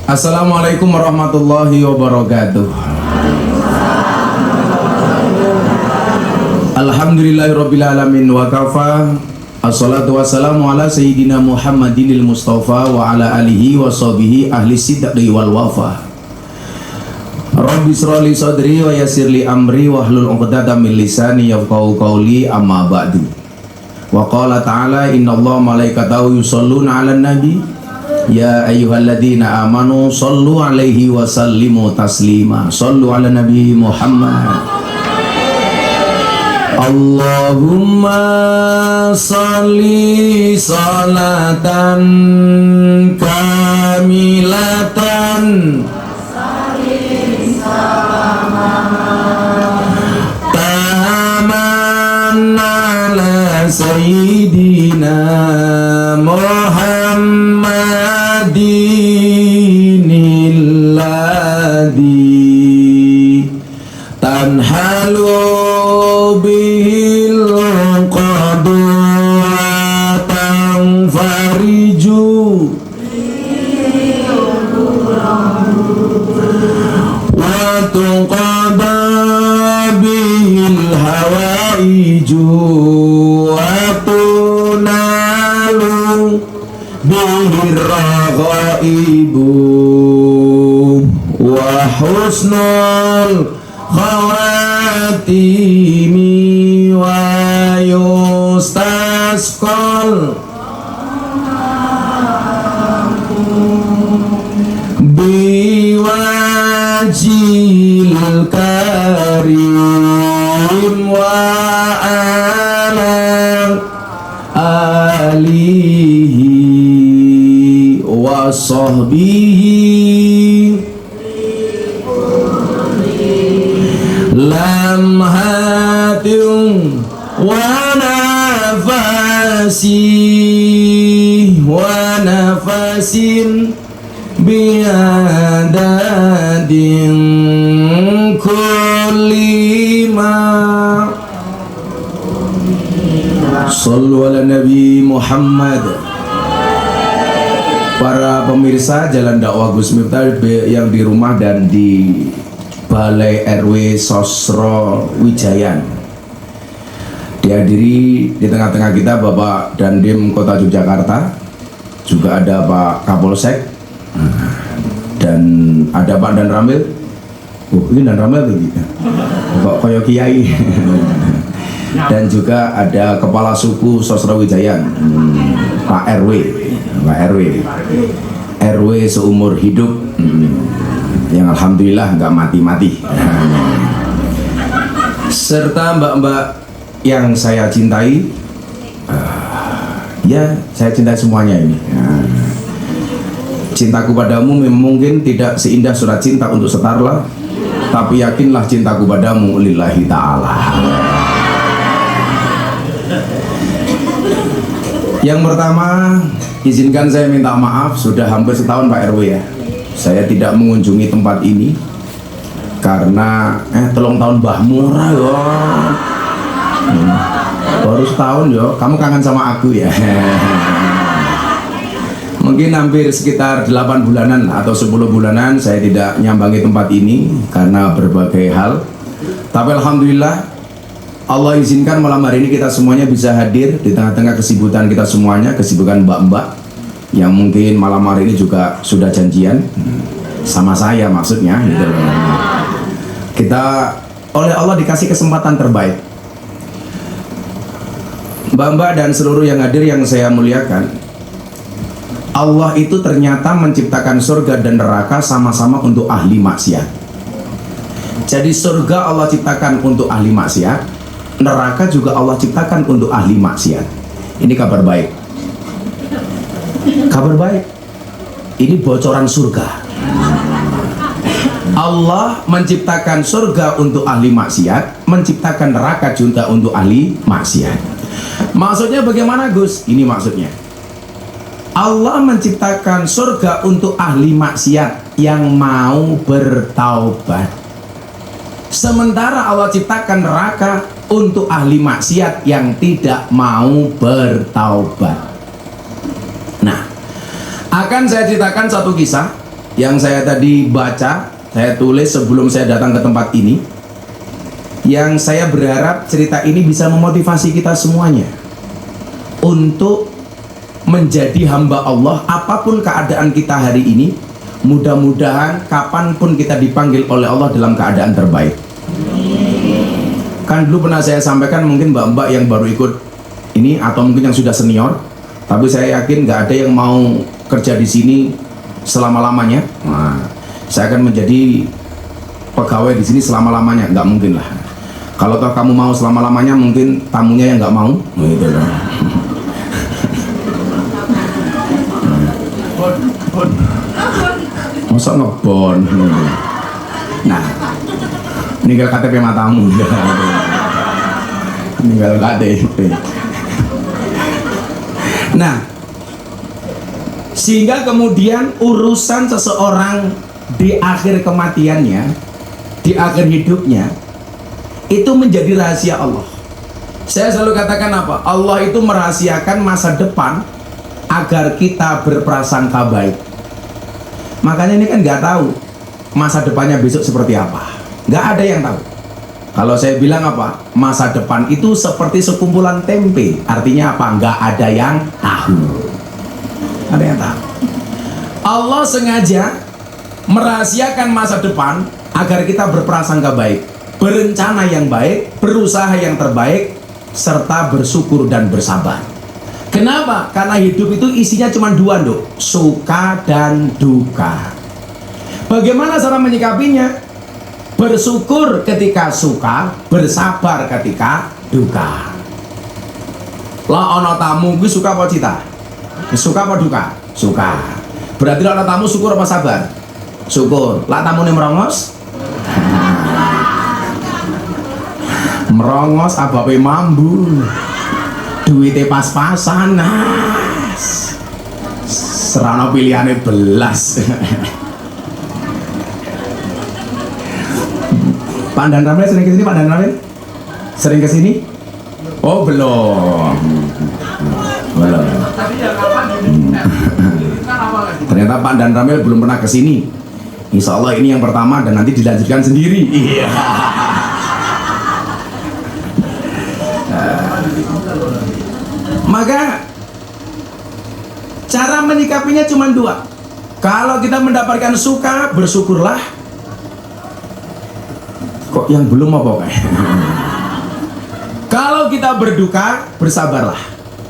Assalamualaikum warahmatullahi wabarakatuh. Alhamdulillahirabbil alamin wa kafa. Assalatu wassalamu ala sayyidina Muhammadinil Mustafa wa ala alihi wa sahbihi ahli sidqi wal wafa. Rabbi shrah li sadri wa yassir li amri wahlul 'uqdatam min lisani yafqahu qawli, amma ba'du. Wa qala ta'ala innallaha malaikatahu yusholluna 'alan nabi ya ayyuhalladzina amanu shollu 'alaihi wa sallimu taslima. Shollu 'ala nabi Muhammad. Allahumma sholli sholatan kamilatan taman ala sayyidina Muhammadinil ladzi tanhalu bihil qadwatan fariju wa tuqada bihil hawaiju wa tunalu bihir raghaibu wa husnul khawatimi wa yustasqal biwajil karim wa ala alihi wa sahbihi lam hatim wa nafasin biadadin kulli ma. Shallu ala Nabi Muhammad. Para pemirsa Jalan Dakwah Gus Miftah yang di rumah dan di Balai RW Sosro Wijayan, dihadiri di tengah-tengah kita Bapak Dandim Kota Yogyakarta, juga ada Pak Kapolsek, dan ada Pak Dan Ramil. Ini Dan Ramil tuh Bapak Koyo Kiai. Dan juga ada Kepala Suku Sosro Wijayan, Pak RW, RW seumur hidup, yang alhamdulillah nggak mati-mati, serta mbak-mbak yang saya cintai. Ya, saya cintai semuanya ini. Cintaku padamu mungkin tidak seindah surat cinta untuk Setarla, tapi yakinlah cintaku padamu lillahi ta'ala. Yang pertama, izinkan saya minta maaf, sudah hampir setahun Pak RW ya, saya tidak mengunjungi tempat ini karena telung tahun Mbah Murah yo. Baru setahun yo, kamu kangen sama aku ya. Mungkin hampir sekitar 8 bulanan atau 10 bulanan saya tidak nyambangi tempat ini karena berbagai hal. Tapi alhamdulillah Allah izinkan malam hari ini kita semuanya bisa hadir di tengah-tengah kesibukan kita semuanya, kesibukan mbak-mbak yang mungkin malam hari ini juga sudah janjian sama saya, maksudnya gitu. Kita oleh Allah dikasih kesempatan terbaik. Mbak-mbak dan seluruh yang hadir yang saya muliakan, Allah itu ternyata menciptakan surga dan neraka sama-sama untuk ahli maksiat. Jadi surga Allah ciptakan untuk ahli maksiat, neraka juga Allah ciptakan untuk ahli maksiat. Ini kabar baik. Kabar baik. Ini bocoran surga. Allah menciptakan surga untuk ahli maksiat, menciptakan neraka juga untuk ahli maksiat. Maksudnya bagaimana Gus? Ini maksudnya, Allah menciptakan surga untuk ahli maksiat yang mau bertaubat, sementara Allah ciptakan neraka untuk ahli maksiat yang tidak mau bertaubat. Nah, akan saya ceritakan satu kisah yang saya tadi baca, saya tulis sebelum saya datang ke tempat ini, yang saya berharap cerita ini bisa memotivasi kita semuanya untuk menjadi hamba Allah apapun keadaan kita hari ini. Mudah-mudahan kapanpun kita dipanggil oleh Allah dalam keadaan terbaik. Kan dulu pernah saya sampaikan, mungkin mbak-mbak yang baru ikut ini atau mungkin yang sudah senior, tapi saya yakin nggak ada yang mau kerja di sini selama-lamanya. Nah, saya akan menjadi pegawai di sini selama-lamanya, nggak mungkin lah. Kalau toh kamu mau selama-lamanya, mungkin tamunya yang nggak mau, gitu lah. Masa ngebon. Nah, tinggal KTP matamu. Tinggal KTP. Nah, sehingga kemudian urusan seseorang di akhir kematiannya, di akhir hidupnya, itu menjadi rahasia Allah. Saya selalu katakan apa? Allah itu merahasiakan masa depan agar kita berprasangka baik. Makanya ini kan nggak tahu masa depannya besok seperti apa. Nggak ada yang tahu. Kalau saya bilang apa? Masa depan itu seperti sekumpulan tempe. Artinya apa? Nggak ada yang tahu. Ada yang tahu. Allah sengaja merahasiakan masa depan agar kita berprasangka baik, berencana yang baik, berusaha yang terbaik, serta bersyukur dan bersabar. Kenapa? Karena hidup itu isinya cuma dua, Dok. Suka dan duka. Bagaimana cara menyikapinya? Bersyukur ketika suka, bersabar ketika duka. Lah ono tamu kuwi suka apa cita? Suka apa duka? Suka. Berarti lah ono tamu syukur apa sabar? Syukur. Lah tamune merongos? Merongos abape mambu. Duite pas-pasan, nas. Serana pilihane belas. Pak Dan Ramil sering kesini, Pak Dan Ramil? Sering kesini? Oh belum. Belum. Ternyata Pak Dan Ramil belum pernah kesini. Insya Allah ini yang pertama dan nanti dilanjutkan sendiri. Iya. Maka cara menyikapinya cuma dua. Kalau kita mendapatkan suka, bersyukurlah. Kok yang belum apa kayak? Kalau kita berduka, bersabarlah.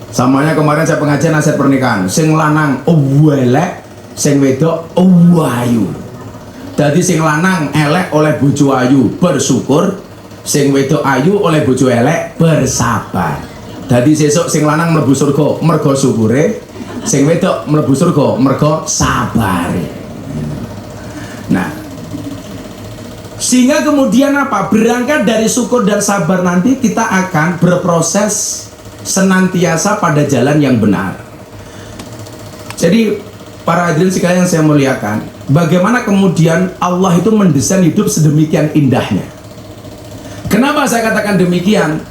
Samanya kemarin saya pengajian nasihat pernikahan. Sing lanang elek, sing wedok ayu. Jadi sing lanang elek oleh bojo ayu, bersyukur. Sing wedok ayu oleh bojo elek, bersabar. Jadi sesuk sing lanang mlebu surga mergo syukure, sing wedok mlebu surga mergo sabare. Nah, sehingga kemudian apa? Berangkat dari syukur dan sabar nanti kita akan berproses senantiasa pada jalan yang benar. Jadi para hadirin sekalian yang saya muliakan, bagaimana kemudian Allah itu mendesain hidup sedemikian indahnya. Kenapa saya katakan demikian?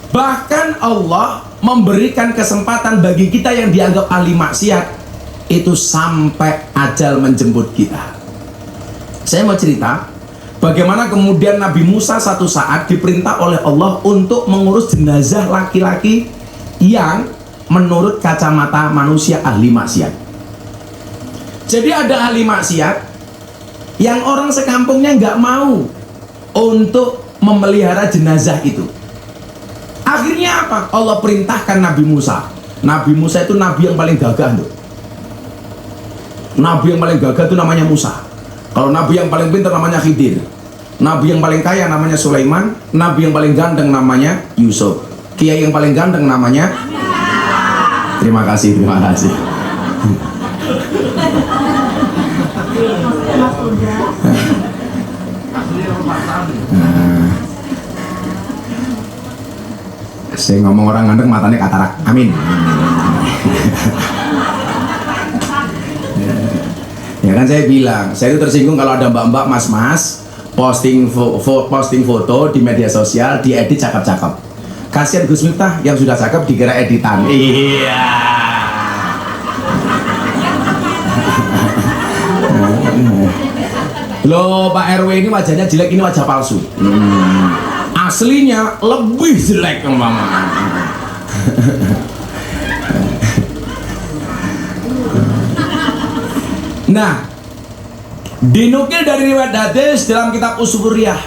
Bahkan Allah memberikan kesempatan bagi kita yang dianggap ahli maksiat itu sampai ajal menjemput kita. Saya mau cerita bagaimana kemudian Nabi Musa satu saat diperintah oleh Allah untuk mengurus jenazah laki-laki yang menurut kacamata manusia ahli maksiat. Jadi ada ahli maksiat yang orang sekampungnya nggak mau untuk memelihara jenazah itu. Akhirnya apa? Allah perintahkan Nabi Musa. Nabi Musa itu nabi yang paling gagah tuh. Nabi yang paling gagah itu namanya Musa. Kalau nabi yang paling pintar namanya Khidir. Nabi yang paling kaya namanya Sulaiman. Nabi yang paling ganteng namanya Yusuf. Kiai yang paling ganteng namanya. Terima kasih, terima kasih. Saya ngomong orang ganteng matanya katarak. Amin. Ya kan saya bilang, saya itu tersinggung kalau ada mbak-mbak, mas-mas posting foto di media sosial, diedit cakep-cakep. Kasihan Gus Miftah yang sudah cakep dikira editan. Iya. Loh Pak RW ini wajahnya jelek, ini wajah palsu. Aslinya lebih jelek mama. Nah, dinukil dari riwayat hadis dalam kitab Usfuriyah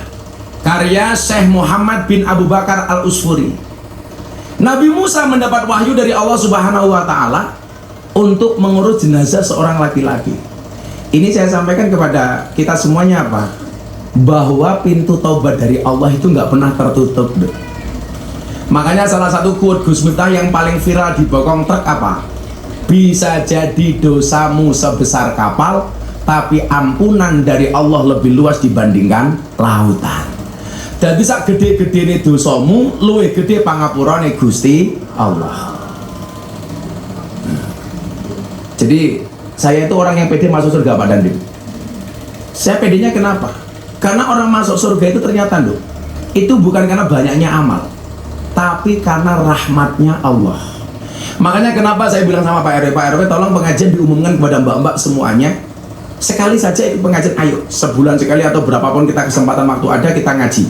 karya Syekh Muhammad bin Abu Bakar Al-Usfuri, Nabi Musa mendapat wahyu dari Allah Subhanahu wa Ta'ala untuk mengurus jenazah seorang laki-laki. Ini saya sampaikan kepada kita semuanya apa? Bahwa pintu taubat dari Allah itu nggak pernah tertutup. Makanya salah satu quote Gus Miftah yang paling viral di bokong truk apa? Bisa jadi dosamu sebesar kapal, tapi ampunan dari Allah lebih luas dibandingkan lautan. Dan bisa gede-gede nih dosamu, luwih gede pangapurane Gusti Allah. Jadi saya itu orang yang pede masuk surga Pak Dandim. Saya pedenya kenapa? Karena orang masuk surga itu ternyata loh, itu bukan karena banyaknya amal, tapi karena rahmatnya Allah. Makanya kenapa saya bilang sama Pak RW tolong pengajian diumumkan kepada mbak-mbak semuanya. Sekali saja itu pengajian, ayo sebulan sekali atau berapapun kita kesempatan waktu ada kita ngaji.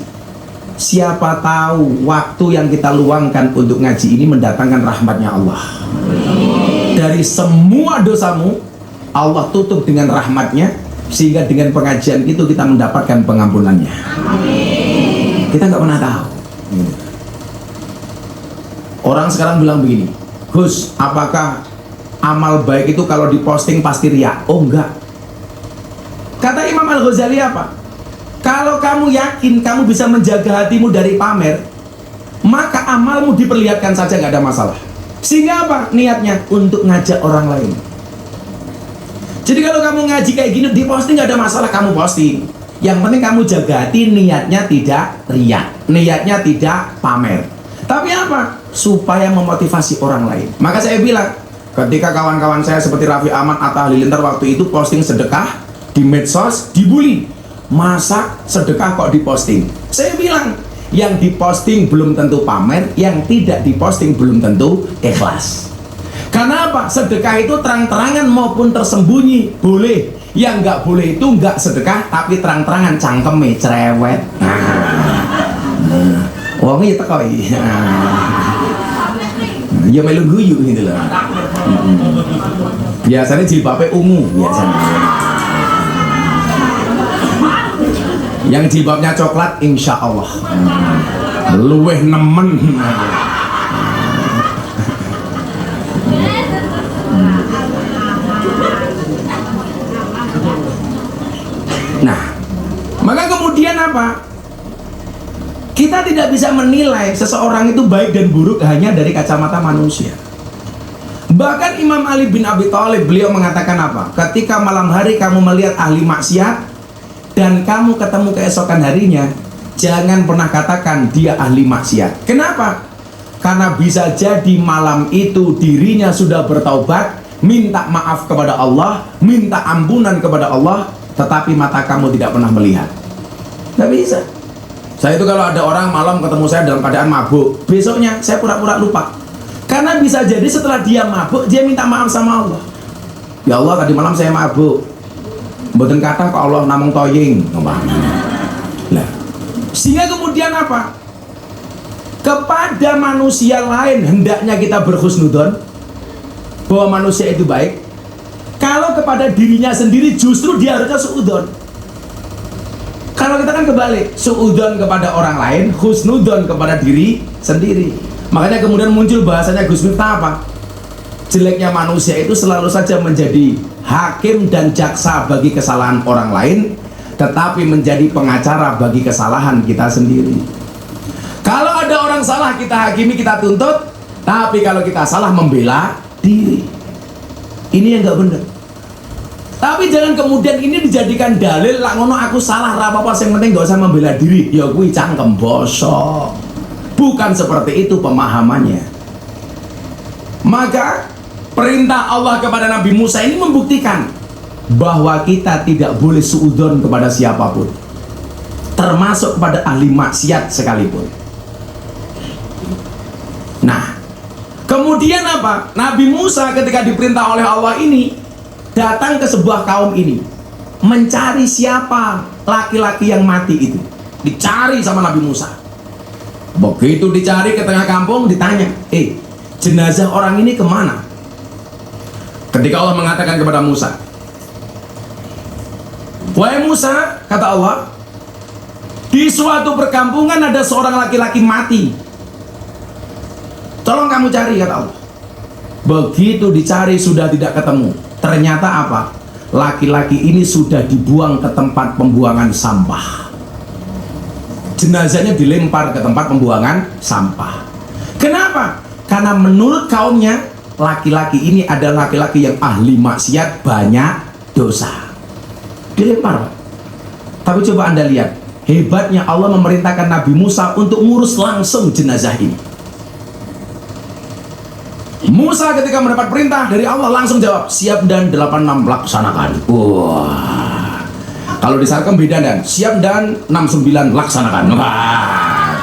Siapa tahu waktu yang kita luangkan untuk ngaji ini mendatangkan rahmatnya Allah. Dari semua dosamu Allah tutup dengan rahmatnya, sehingga dengan pengajian itu kita mendapatkan pengampunannya. Kita nggak pernah tahu. Orang sekarang bilang begini, Gus, apakah amal baik itu kalau diposting pasti riya? Oh enggak. Kata Imam Al-Ghazali apa? Kalau kamu yakin kamu bisa menjaga hatimu dari pamer, maka amalmu diperlihatkan saja, nggak ada masalah. Sehingga apa? Niatnya untuk ngajak orang lain. Jadi kalau kamu ngaji kayak gini diposting nggak ada masalah, kamu posting. Yang penting kamu jaga hati, niatnya tidak riya, niatnya tidak pamer. Tapi apa? Supaya memotivasi orang lain. Maka saya bilang, ketika kawan-kawan saya seperti Raffi Ahmad, Atta Halilintar waktu itu posting sedekah di medsos, dibully. Masa sedekah kok diposting? Saya bilang, yang diposting belum tentu pamer, yang tidak diposting belum tentu ikhlas. Karena apa? Sedekah itu terang-terangan maupun tersembunyi boleh. Yang nggak boleh itu nggak sedekah tapi terang-terangan cangkeme cerewet. Wongnya teko iki. Ya melu guyu gitu loh. Biasanya jilbabnya ungu biasanya. Yang jilbabnya coklat insya Allah luweh nemen. Nah, maka kemudian apa? Kita tidak bisa menilai seseorang itu baik dan buruk hanya dari kacamata manusia. Bahkan Imam Ali bin Abi Thalib, beliau mengatakan apa? Ketika malam hari kamu melihat ahli maksiat dan kamu ketemu keesokan harinya, jangan pernah katakan dia ahli maksiat. Kenapa? Karena bisa jadi malam itu dirinya sudah bertaubat, minta maaf kepada Allah, minta ampunan kepada Allah, tetapi mata kamu tidak pernah melihat. Tidak bisa. Saya itu kalau ada orang malam ketemu saya dalam keadaan mabuk, besoknya saya pura-pura lupa. Karena bisa jadi setelah dia mabuk, dia minta maaf sama Allah. Ya Allah, tadi malam saya mabuk. Mboten kata ke Allah namung toying. Nah, sehingga kemudian apa? Kepada manusia lain hendaknya kita berhusnudon, bahwa manusia itu baik. Kalau kepada dirinya sendiri justru dia harusnya suudon. Kalau kita kan kebalik, suudon kepada orang lain, husnudon kepada diri sendiri. Makanya kemudian muncul bahasanya Gus Miftah apa? Jeleknya manusia itu selalu saja menjadi hakim dan jaksa bagi kesalahan orang lain, tetapi menjadi pengacara bagi kesalahan kita sendiri. Kalau ada orang salah kita hakimi, kita tuntut, tapi kalau kita salah membela diri. Ini yang nggak benar. Tapi jangan kemudian ini dijadikan dalil lah ngono aku salah ra apa-apa yang penting gak usah membela diri. Ya kuwi cangkem bosok. Bukan seperti itu pemahamannya. Maka perintah Allah kepada Nabi Musa ini membuktikan bahwa kita tidak boleh suudzon kepada siapapun, termasuk kepada ahli maksiat sekalipun. Nah, kemudian apa? Nabi Musa ketika diperintah oleh Allah ini datang ke sebuah kaum ini. mencari siapa laki-laki yang mati itu. Dicari sama Nabi Musa. Begitu dicari ke tengah kampung, ditanya, jenazah orang ini kemana? Ketika Allah mengatakan kepada Musa, wahai Musa, kata Allah, di suatu perkampungan ada seorang laki-laki mati. Tolong kamu cari, kata Allah. Begitu dicari sudah tidak ketemu. Ternyata apa? Laki-laki ini sudah dibuang ke tempat pembuangan sampah. Jenazahnya dilempar ke tempat pembuangan sampah. Kenapa? Karena menurut kaumnya laki-laki ini adalah laki-laki yang ahli maksiat, banyak dosa. Dilempar. Tapi coba Anda lihat, hebatnya Allah memerintahkan Nabi Musa untuk ngurus langsung jenazah ini. Musa ketika mendapat perintah dari Allah langsung jawab, siap dan 86 laksanakan. Wah. Kalau di Sarkem beda dan siap dan 69 laksanakan. Wah.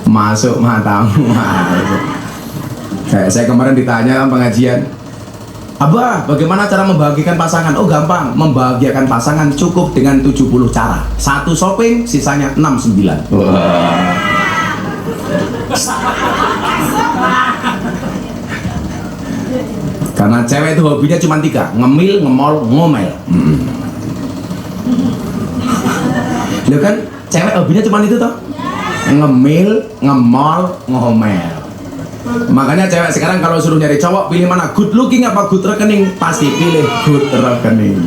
Masuk matamu. Saya kemarin ditanya pengajian, Abah, bagaimana cara membahagiakan pasangan? Oh gampang, membahagiakan pasangan cukup dengan 70 cara. Satu shopping, sisanya 69. Wah. Karena cewek itu hobinya cuma 3, ngemil, ngemol, ngomel. Loh kan, cewek hobinya cuma itu toh? Ngemil, ngemol, ngomel. Makanya cewek sekarang kalau suruh nyari cowok, pilih mana? Good looking apa good rekening? Pasti pilih good rekening.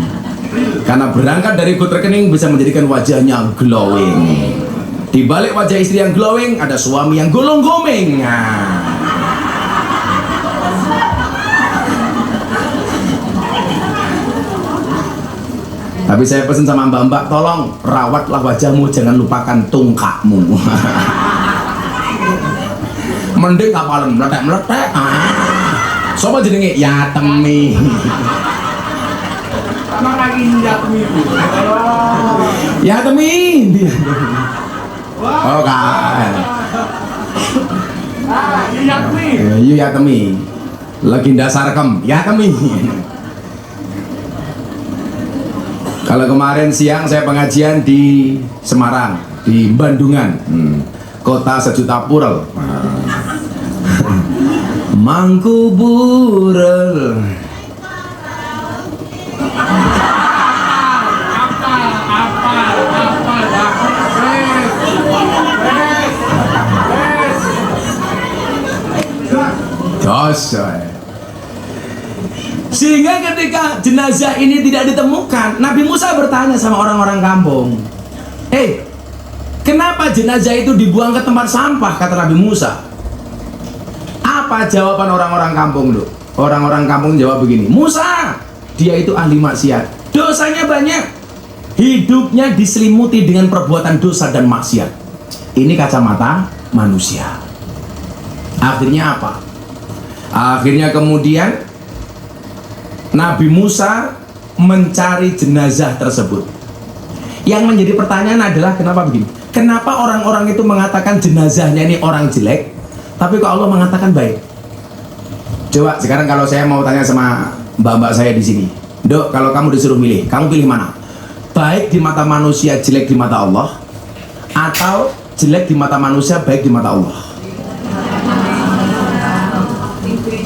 Karena berangkat dari good rekening bisa menjadikan wajahnya glowing. Di balik wajah istri yang glowing ada suami yang golong-gomeng. Tapi saya pesan sama mbak-mbak, tolong rawatlah wajahmu, jangan lupakan tungkakmu. Mending kapalan meletek-meletek. Sopo jenenge Yatemi. Sama lagi Yatemi. Yatemi. Oh kan. Yatemi. Yatemi. Legenda Sarkem, Yatemi. Kalau kemarin siang saya pengajian di Semarang, di Bandungan, kota sejuta purel. Mangkuburel. Sehingga ketika jenazah ini tidak ditemukan, Nabi Musa bertanya sama orang-orang kampung, kenapa jenazah itu dibuang ke tempat sampah? Kata Nabi Musa. Apa jawaban orang-orang kampung, Dok? Orang-orang kampung jawab begini, Musa, dia itu ahli maksiat, dosanya banyak, hidupnya diselimuti dengan perbuatan dosa dan maksiat. Ini kacamata manusia. Akhirnya apa? Akhirnya kemudian Nabi Musa mencari jenazah tersebut. Yang menjadi pertanyaan adalah kenapa begini? Kenapa orang-orang itu mengatakan jenazahnya ini orang jelek, tapi kok Allah mengatakan baik? Coba sekarang kalau saya mau tanya sama mbak-mbak saya di sini, Dok, kalau kamu disuruh milih, kamu pilih mana? Baik di mata manusia, jelek di mata Allah, atau jelek di mata manusia, baik di mata Allah?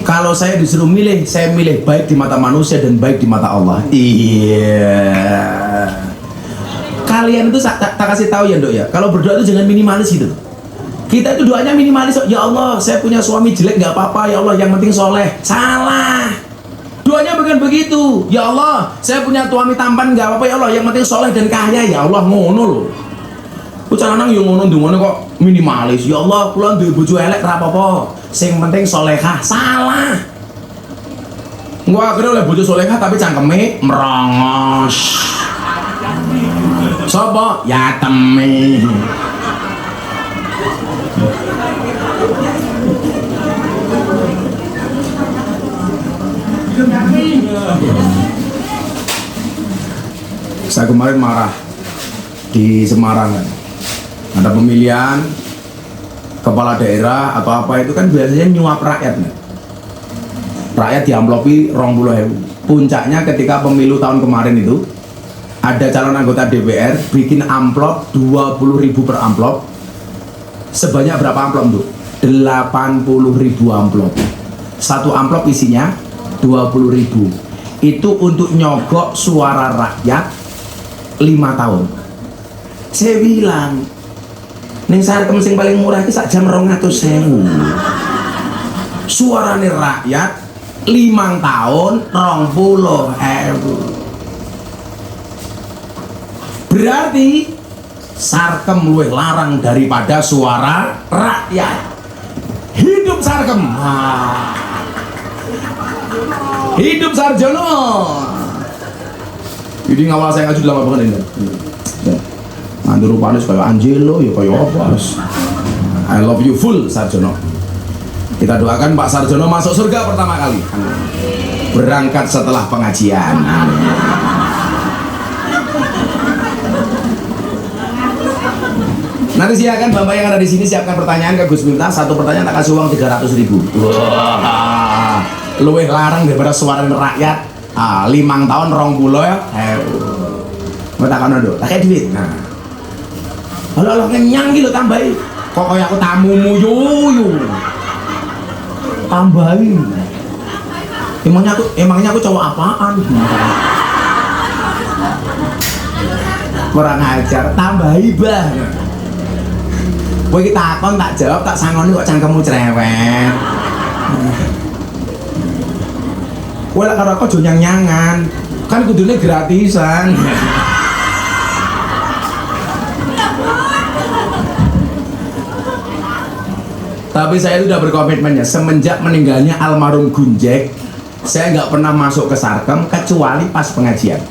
Kalau saya disuruh milih, saya milih baik di mata manusia dan baik di mata Allah. Iya. Kalian itu tak kasih tahu ya, Dok ya. Kalau berdoa itu jangan minimalis gitu. Kita itu doanya minimalis. Ya Allah, saya punya suami jelek nggak apa-apa. Ya Allah, yang penting soleh. Salah. Doanya bukan begitu. Ya Allah, saya punya suami tampan nggak apa-apa. Ya Allah, yang penting soleh dan kaya. Ya Allah, ngono loh. Ucapan yang ngono kok minimalis. Ya Allah, pulang duwe bojo elek ra apa-apa. Sing penting solehah. Salah. Gua akhirnya oleh bojo solehah tapi cangkeme merongos. Sopo? Yatemi. Saya kemarin marah di Semarang kan. Ada pemilihan kepala daerah atau apa itu kan biasanya nyuap rakyat kan? rakyat diamplopi 20.000. Puncaknya ketika pemilu tahun kemarin itu ada calon anggota DPR bikin amplop 20.000 per amplop. Sebanyak berapa amplop tuh? 80.000 amplop. Satu amplop isinya 20.000. Itu untuk nyogok suara rakyat 5 tahun. Saya bilang ning Sarkem sing paling murah iki sak jam 200.000. Suarane rakyat 5 tahun 20.000. Berarti Sarkem luwih larang daripada suara rakyat. Hidup Sarkem. Hidup Sarjono. Jadi ngawal saya ngaju lama banget ini. Nanti rupanya kayak Angelo ya kayak apa. I love you full Sarjono. Kita doakan Pak Sarjono masuk surga pertama kali. Berangkat setelah pengajian. Nanti silakan Bapak yang ada di sini siapkan pertanyaan ke Gus Miftah. Satu pertanyaan tak kasih uang 300.000. Wah, luwih larang daripada suara rakyat. 5 tahun 20 ya. Mau tak kono nduk, tak duit. Nah. Halo kenyang gitu tambahin. Kok kayak aku tamumu yuyu. Tambahin. Emangnya aku cowok apaan? Kurang ajar, tambahi bah. Kowe iki takon tak jawab tak sangoni kok cangkemmu cerewet. Kowe lek karo aku aja nyang-nyangan. Kan kudune gratisan. Tapi saya itu udah berkomitmen ya, semenjak meninggalnya almarhum Gunjek, saya nggak pernah masuk ke Sarkem kecuali pas pengajian.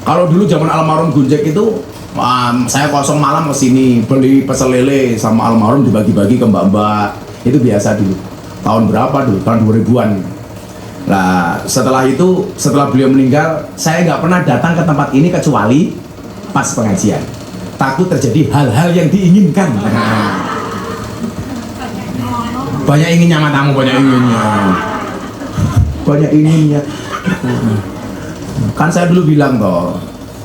Kalau dulu zaman almarhum Gunjek itu saya kosong malam kesini beli pecel lele sama almarhum dibagi-bagi ke mbak-mbak. Itu biasa dulu. Tahun berapa dulu? Tahun 2000-an. Nah setelah itu, setelah beliau meninggal, saya nggak pernah datang ke tempat ini kecuali pas pengajian. Takut terjadi hal-hal yang diinginkan. Banyak inginnya matamu, banyak inginnya. Banyak inginnya. Kan saya dulu bilang toh,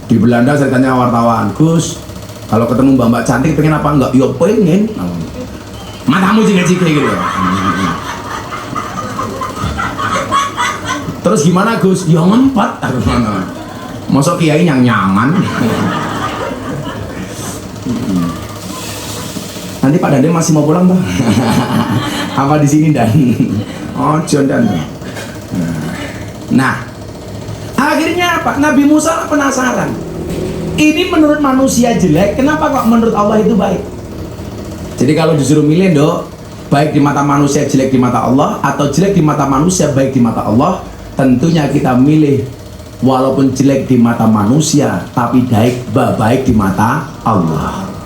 di Belanda saya tanya wartawan, Gus, kalau ketemu mbak-mbak cantik pengen apa enggak? Ya pengen. Matamu jika-jika gitu. Terus gimana Gus? Ya ngempat. Masuk kiai nyang-nyangan. Nanti Pak Dande masih mau pulang Bang? Apa di sini Dan? Oh Dan. Nah, akhirnya apa? Nabi Musa penasaran. Ini menurut manusia jelek, kenapa kok menurut Allah itu baik? Jadi kalau disuruh milih dok, baik di mata manusia jelek di mata Allah, atau jelek di mata manusia baik di mata Allah, tentunya kita milih walaupun jelek di mata manusia, tapi baik di mata Allah.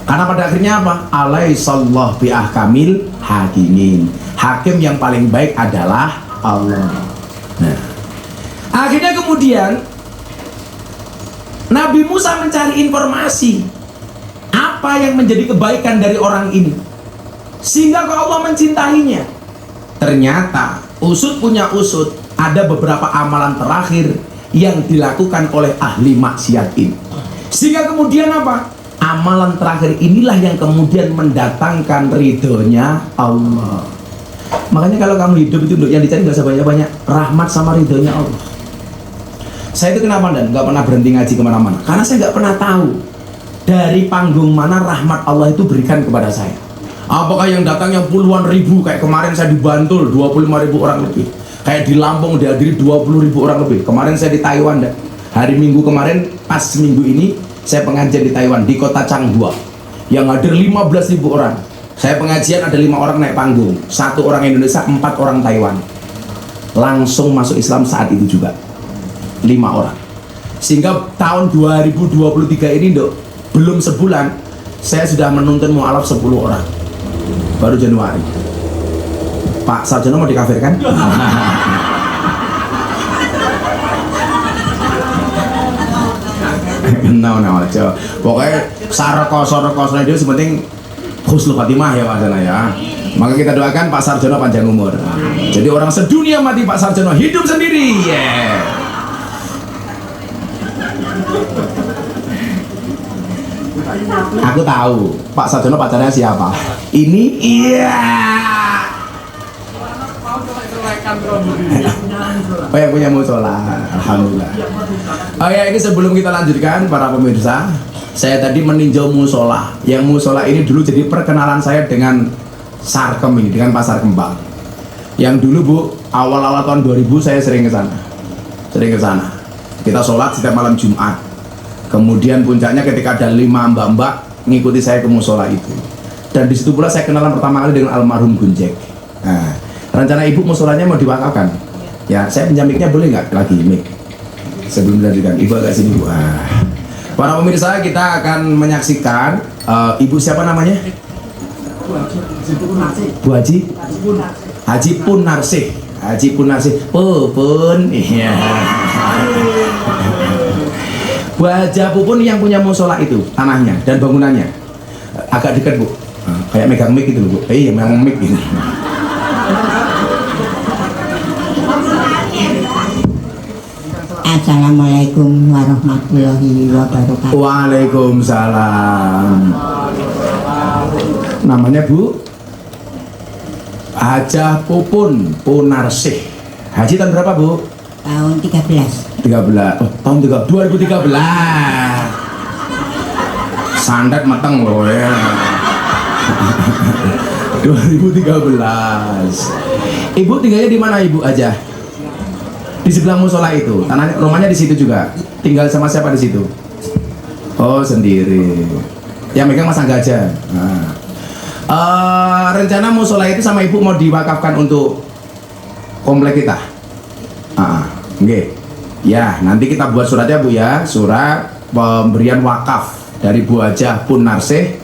Karena pada akhirnya apa? Alaihissallahu biahkamil hakimin. Hakim yang paling baik adalah Allah. Nah, akhirnya kemudian Nabi Musa mencari informasi apa yang menjadi kebaikan dari orang ini sehingga kok Allah mencintainya. Ternyata usut punya usut, ada beberapa amalan terakhir yang dilakukan oleh ahli maksiat ini. Sehingga kemudian apa? Amalan terakhir inilah yang kemudian mendatangkan ridhonya Allah. Makanya kalau kamu hidup itu yang dicari gak usah banyak-banyak, rahmat sama ridhonya Allah. Saya itu kenapa Dan gak pernah berhenti ngaji kemana-mana? Karena saya gak pernah tahu dari panggung mana rahmat Allah itu berikan kepada saya. Apakah yang datang yang puluhan ribu, kayak kemarin saya di Bantul 25.000 orang lebih, kayak di Lampung dihadiri 20.000 orang lebih. Kemarin saya di Taiwan Dan. Hari Minggu kemarin, pas minggu ini saya pengajian di Taiwan, di kota Changhua, yang hadir 15.000 orang. Saya pengajian ada 5 orang naik panggung, 1 orang Indonesia, 4 orang Taiwan. Langsung masuk Islam saat itu juga 5 orang. Sehingga tahun 2023 ini dok, belum sebulan saya sudah menuntun mu'alaf 10 orang. Baru Januari. Pak Sarjono mau dikafirkan? Nah, aja. Pokoknya sareko dia sepenting husnul khatimah ya Mas ya. Maka kita doakan Pak Sarjono panjang umur. Jadi orang sedunia mati Pak Sarjono hidup sendiri. Aku tahu Pak Sarjono pacarnya siapa. Ini Oh yang punya musola, alhamdulillah. Oh ya, ini sebelum kita lanjutkan para pemirsa, saya tadi meninjau musola. Yang musola ini dulu jadi perkenalan saya dengan Sarkem ini, dengan Pasar Kembang. Yang dulu Bu, awal-awal tahun 2000 saya sering ke sana. Kita sholat setiap malam Jumat. Kemudian puncaknya ketika ada 5 mbak-mbak ngikuti saya ke musola itu. Dan di situ pula saya kenalan pertama kali dengan almarhum Gunjek. Nah, rencana ibu musolanya mau diwakafkan. Ya, saya pinjam mic-nya boleh nggak lagi mic? Sebelum dilanjutkan, ibu agak sini Bu. Para pemirsa, kita akan menyaksikan ibu siapa namanya? Bu Haji? Haji Punarsih. Haji Punarsih. Pupun. Iya. Bu Haja Pupun yang punya musola itu, tanahnya dan bangunannya. Agak dekat Bu. Kayak megang mic gitu loh Bu. Iya, megang mic ini. Assalamualaikum warahmatullahi wabarakatuh. Waalaikumsalam. Namanya Bu Hajah Pupun Punarsih. Haji tahun berapa Bu? Tahun 13. 13. Oh, tahun 2013. Sandat mateng loh ya. 2013. Ibu tinggalnya di mana Ibu Hajah? Di sebelah musola itu, tanahnya, rumahnya di situ juga. Tinggal sama siapa di situ? Oh sendiri. Yang megang Mas Angga aja. Nah. Rencana musola itu sama ibu mau diwakafkan untuk komplek kita. Oke. Ya, nanti kita buat suratnya Bu ya, surat pemberian wakaf dari Bu Hajah Punarsih.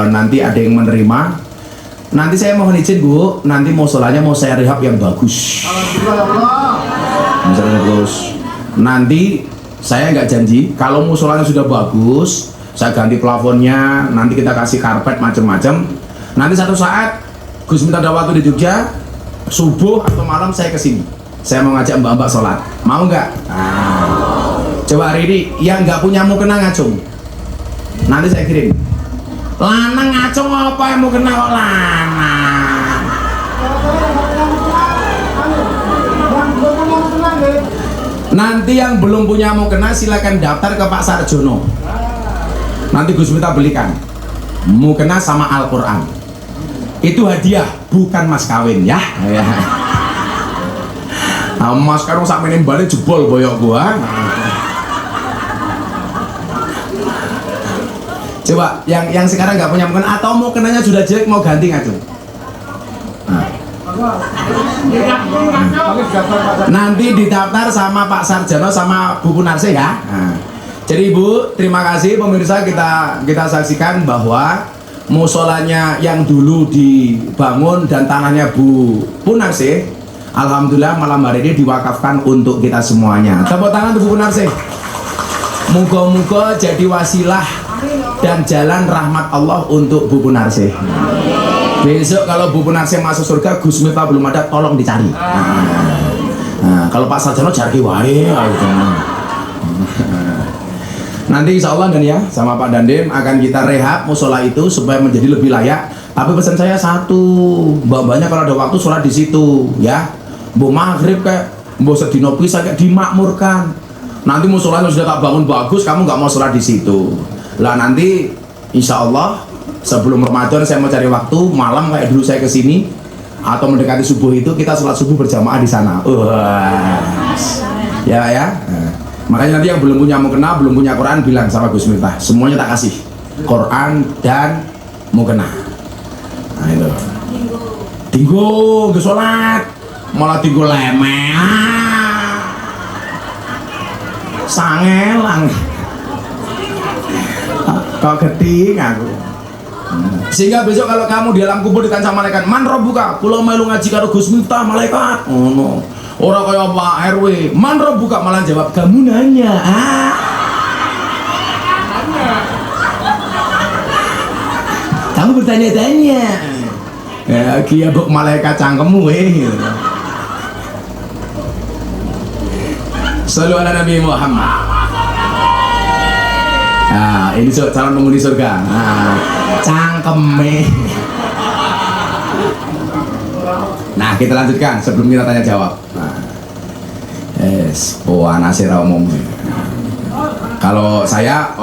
Nanti ada yang menerima. Nanti saya mohon izin Bu, nanti musolanya mau saya rehab yang bagus. Terus nanti saya nggak janji kalau musolanya sudah bagus saya ganti plafonnya, nanti kita kasih karpet macam-macam. Nanti satu saat Gus minta ada waktu di Jogja subuh atau malam saya kesini, saya mau ngajak mbak-mbak sholat, mau nggak? Coba hari ini yang nggak punya mukena ngacung, nanti saya kirim. Lanang ngacung apa yang mau kena kok lanang? Nanti yang belum punya mukena silakan daftar ke Pak Sarjono. Nanti Gus minta belikan mukena sama Al-Quran. Itu hadiah, bukan mas kawin ya. Nah, mas kawin sampe ini balik jebol boyok gua. Coba yang sekarang nggak punya mukena atau mukenanya sudah jelek mau ganti ngacung. Nanti didaftar sama Pak Sarjono sama Bu Punarsih ya. Jadi Ibu, terima kasih pemirsa, kita saksikan bahwa musolanya yang dulu dibangun dan tanahnya Bu Punarsih, alhamdulillah malam hari ini diwakafkan untuk kita semuanya. Tepuk tangan untuk Bu Punarsih. Moga-moga jadi wasilah dan jalan rahmat Allah untuk Bu Punarsih. Besok kalau Bu Punarsih masuk surga, Gus Miftah belum ada, tolong dicari. Kalau Pak Sarjono cari wae. Nanti insya Allah dan ya sama Pak Dandim akan kita rehab musola itu supaya menjadi lebih layak. Tapi pesan saya satu, mbak-mbaknya kalau ada waktu sholat di situ ya. Bu maghrib kayak, bu sedino pisah kayak dimakmurkan. Nanti musolanya sudah tak bangun bagus, kamu nggak mau sholat di situ. Lah nanti insya Allah sebelum Ramadan saya mau cari waktu malam kayak dulu saya kesini atau mendekati subuh itu kita sholat subuh berjamaah di sana. Ya. Makanya nanti yang belum punya mukena, belum punya Quran bilang sama Gus Miftah, semuanya tak kasih Quran dan mukena. Nah itu. Tinggu ke sholat malah tinggu lemeh. Sangelang. Kau keting aku. Sehingga besok kalau kamu di alam kubur dikancam malaikat, man robbuka, kula melu ngaji karo Gus Miftah malaikat. Oh no. Orang kaya Pak RW, man robbuka, malah jawab kamu nanya. Kamu bertanya-tanya. Ya, kia buk malaikat cangkemmu gitu. Shallu ala Nabi Muhammad. Nah, ini calon penghuni surga. Nah, cangkeme. Nah, kita lanjutkan sebelum kita tanya jawab. Nah, anasira umum. Kalau saya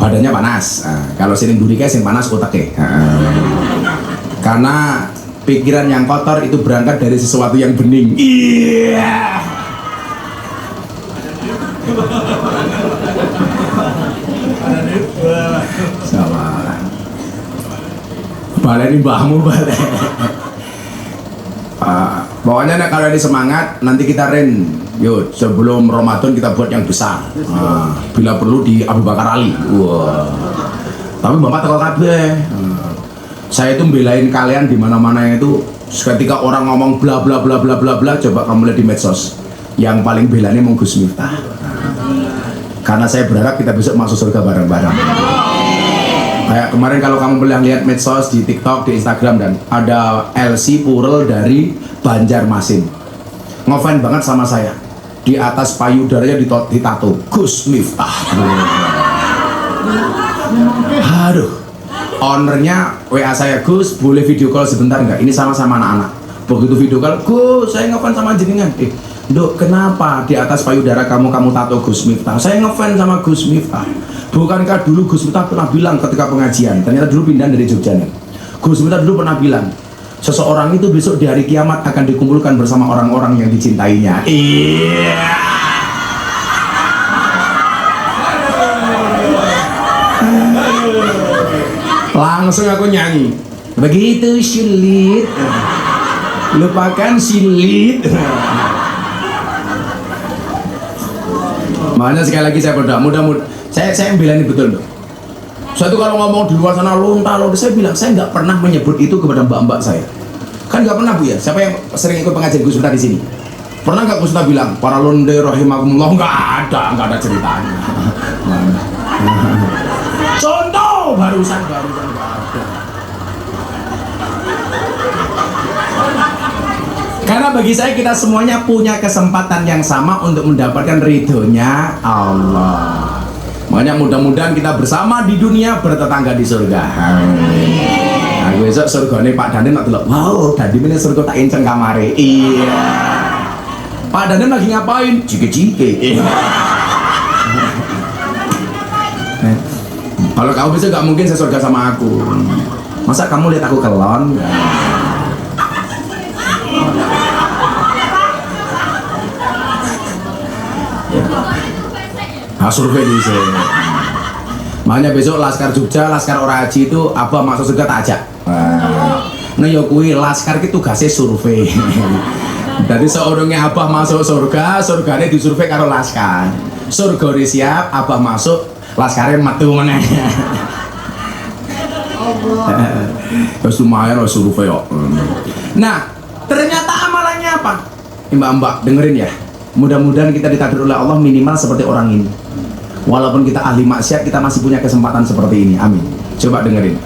badannya panas. Nah, kalau sini durike sing panas otaknya. Karena pikiran yang kotor itu berangkat dari sesuatu yang bening. Iya. Sama. Baleni mbahmu baleni. Pokoknya kalau ini semangat, nanti kita yuk sebelum Ramadan kita buat yang besar. Bila perlu di Abu Bakar Ali. Wah. Tapi bapak teko kabeh. Saya itu belain kalian di mana-mana itu. Ketika orang ngomong bla bla bla bla bla bla, coba kamu lihat di medsos. Yang paling belanya mau Gus Miftah. Karena saya berharap kita besok masuk surga bareng-bareng. Kayak kemarin kalau kamu pernah lihat medsos di TikTok, di Instagram, dan ada LC Purel dari Banjarmasin ngefans banget sama saya. Di atas payudaranya ditato Gus Miftah. Aduh, ownernya WA saya, Gus boleh video call sebentar nggak? Ini sama-sama anak-anak. Begitu video call, Gus saya ngefans sama jenengan. Dok, kenapa di atas payudara kamu tato Gus Miftah? Saya ngefans sama Gus Miftah. Bukankah dulu Gus Miftah pernah bilang ketika pengajian, ternyata dulu pindah dari Jogja nih. Gus Miftah dulu pernah bilang, seseorang itu besok di hari kiamat akan dikumpulkan bersama orang-orang yang dicintainya. Iya. Langsung aku nyanyi. Begitu sulit, lupakan silit. Makanya sekali lagi saya berdoa, mudah-mudahan saya bilang ini betul dong. Saya tuh kalau ngomong di luar sana lonta, saya bilang saya nggak pernah menyebut itu kepada mbak-mbak saya. Kan nggak pernah Bu ya. Siapa yang sering ikut pengajian Gus Miftah di sini? Pernah nggak Gus Miftah bilang para londe rahimakumullah? Nggak ada ceritanya. Contoh barusan nggak ada. Karena bagi saya kita semuanya punya kesempatan yang sama untuk mendapatkan ridhonya Allah. Makanya mudah-mudahan kita bersama di dunia bertetangga di surga. Nah, besok surgane Pak Danem tak delok. Wow, tadi ini surga tak enceng kamare. Iya. Pak Danem lagi ngapain? Jike-jike. Kalau kamu besok gak mungkin sesurga sama aku. Masa kamu lihat aku kelon? Nah, survei di sini. Makanya besok Laskar Jogja, Laskar Oraji itu apa masuk surga tak ajak. Nah, ya kui Laskar itu tugasnya survei. Jadi seorangnya abah masuk surga, surganya disurvei karo Laskar. Surga udah siap, abah masuk, Laskarnya metu meneh. Terus lumayan loh survei kok. Nah, ternyata amalannya apa? Mbak-mbak dengerin ya. Mudah-mudahan kita ditakdir oleh Allah minimal seperti orang ini. Walaupun kita ahli maksiat, kita masih punya kesempatan seperti ini. Amin. Coba dengerin.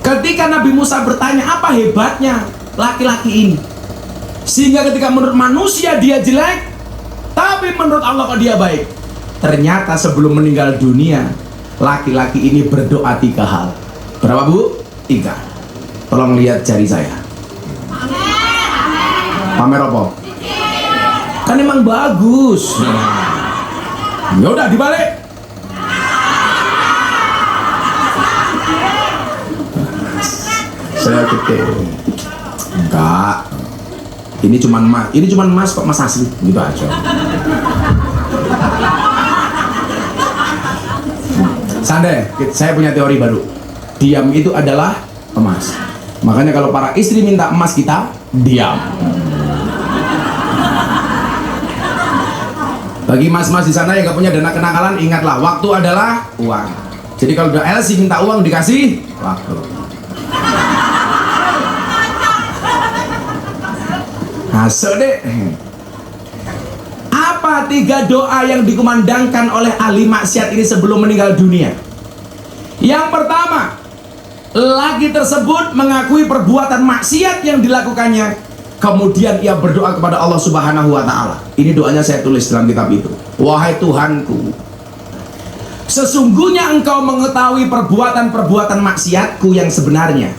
Ketika Nabi Musa bertanya, apa hebatnya laki-laki ini? Sehingga ketika menurut manusia dia jelek, tapi menurut Allah kok dia baik. Ternyata sebelum meninggal dunia, laki-laki ini berdoa 3 hal. Berapa Bu? 3. Tolong lihat jari saya. Pamer apa? Kan emang bagus. Ya udah dibalik. Saya gede. Enggak. Ini cuman emas kok, emas asli gitu aja. Sande, saya punya teori baru. Diam itu adalah emas. Makanya kalau para istri minta emas kita diam. Bagi mas-mas di sana yang gak punya dana kenakalan, ingatlah waktu adalah uang. Jadi kalau udah LC minta uang dikasih waktu. Masuk deh. Apa 3 doa yang dikumandangkan oleh ahli maksiat ini sebelum meninggal dunia? Yang pertama, laki tersebut mengakui perbuatan maksiat yang dilakukannya, kemudian ia berdoa kepada Allah Subhanahu wa Ta'ala. Ini doanya saya tulis dalam kitab itu. Wahai Tuhanku, sesungguhnya Engkau mengetahui perbuatan-perbuatan maksiatku yang sebenarnya.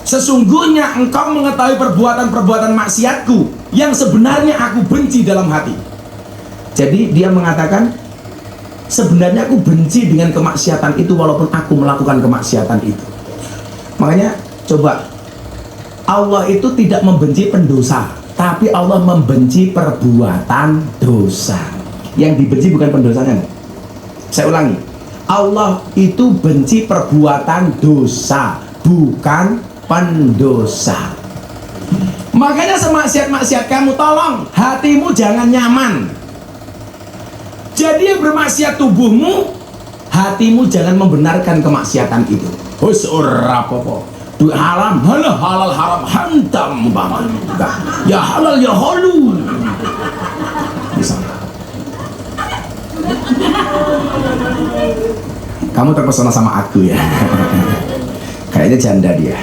Sesungguhnya Engkau mengetahui perbuatan-perbuatan maksiatku yang sebenarnya aku benci dalam hati. Jadi dia mengatakan, sebenarnya aku benci dengan kemaksiatan itu walaupun aku melakukan kemaksiatan itu. Makanya coba, Allah itu tidak membenci pendosa, tapi Allah membenci perbuatan dosa. Yang dibenci bukan pendosanya. Saya ulangi, Allah itu benci perbuatan dosa, bukan pendosa. Makanya semaksiat-maksiat kamu, tolong hatimu jangan nyaman. Jadi yang bermaksiat tubuhmu, hatimu jangan membenarkan kemaksiatan itu. Hus ora apa-apa. Duit haram, halal haram hantam banget. Ya halal ya halu. Bisa. Kamu terpesona sama aku ya. Kayaknya janda dia.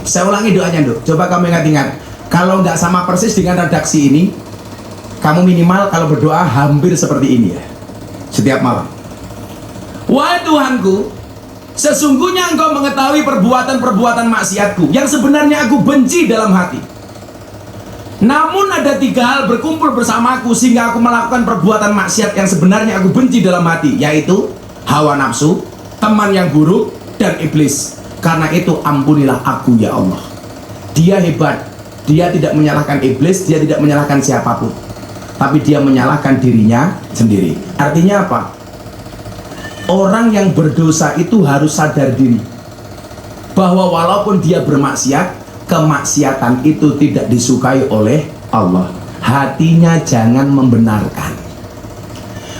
Saya ulangi doanya, Dok. Coba kamu ingat-ingat. Kalau nggak sama persis dengan redaksi ini, kamu minimal kalau berdoa hampir seperti ini ya. Setiap malam. Wahai Tuhanku, sesungguhnya Engkau mengetahui perbuatan-perbuatan maksiatku yang sebenarnya aku benci dalam hati. Namun ada 3 hal berkumpul bersamaku sehingga aku melakukan perbuatan maksiat yang sebenarnya aku benci dalam hati, yaitu hawa nafsu, teman yang buruk, dan iblis. Karena itu ampunilah aku ya Allah. Dia hebat. Dia tidak menyalahkan iblis, dia tidak menyalahkan siapapun, tapi dia menyalahkan dirinya sendiri. Artinya apa? Orang yang berdosa itu harus sadar diri bahwa walaupun dia bermaksiat, kemaksiatan itu tidak disukai oleh Allah. Hatinya jangan membenarkan.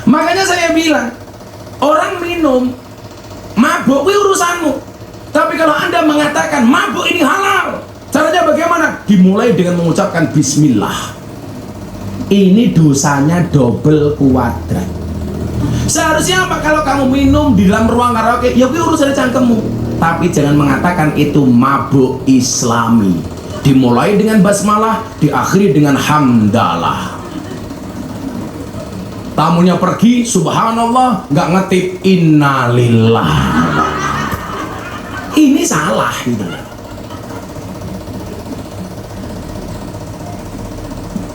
Makanya saya bilang, orang minum mabuk itu urusanmu. Tapi kalau Anda mengatakan mabuk ini halal, caranya bagaimana? Dimulai dengan mengucapkan bismillah. Ini dosanya double kuadrat. Seharusnya apa? Kalau kamu minum di dalam ruang karaoke, ya itu urusan cangkemmu. Tapi jangan mengatakan itu mabuk islami. Dimulai dengan basmalah, diakhiri dengan hamdalah. Tamunya pergi, subhanallah, nggak ngetip innalillah. Ini salah gitu.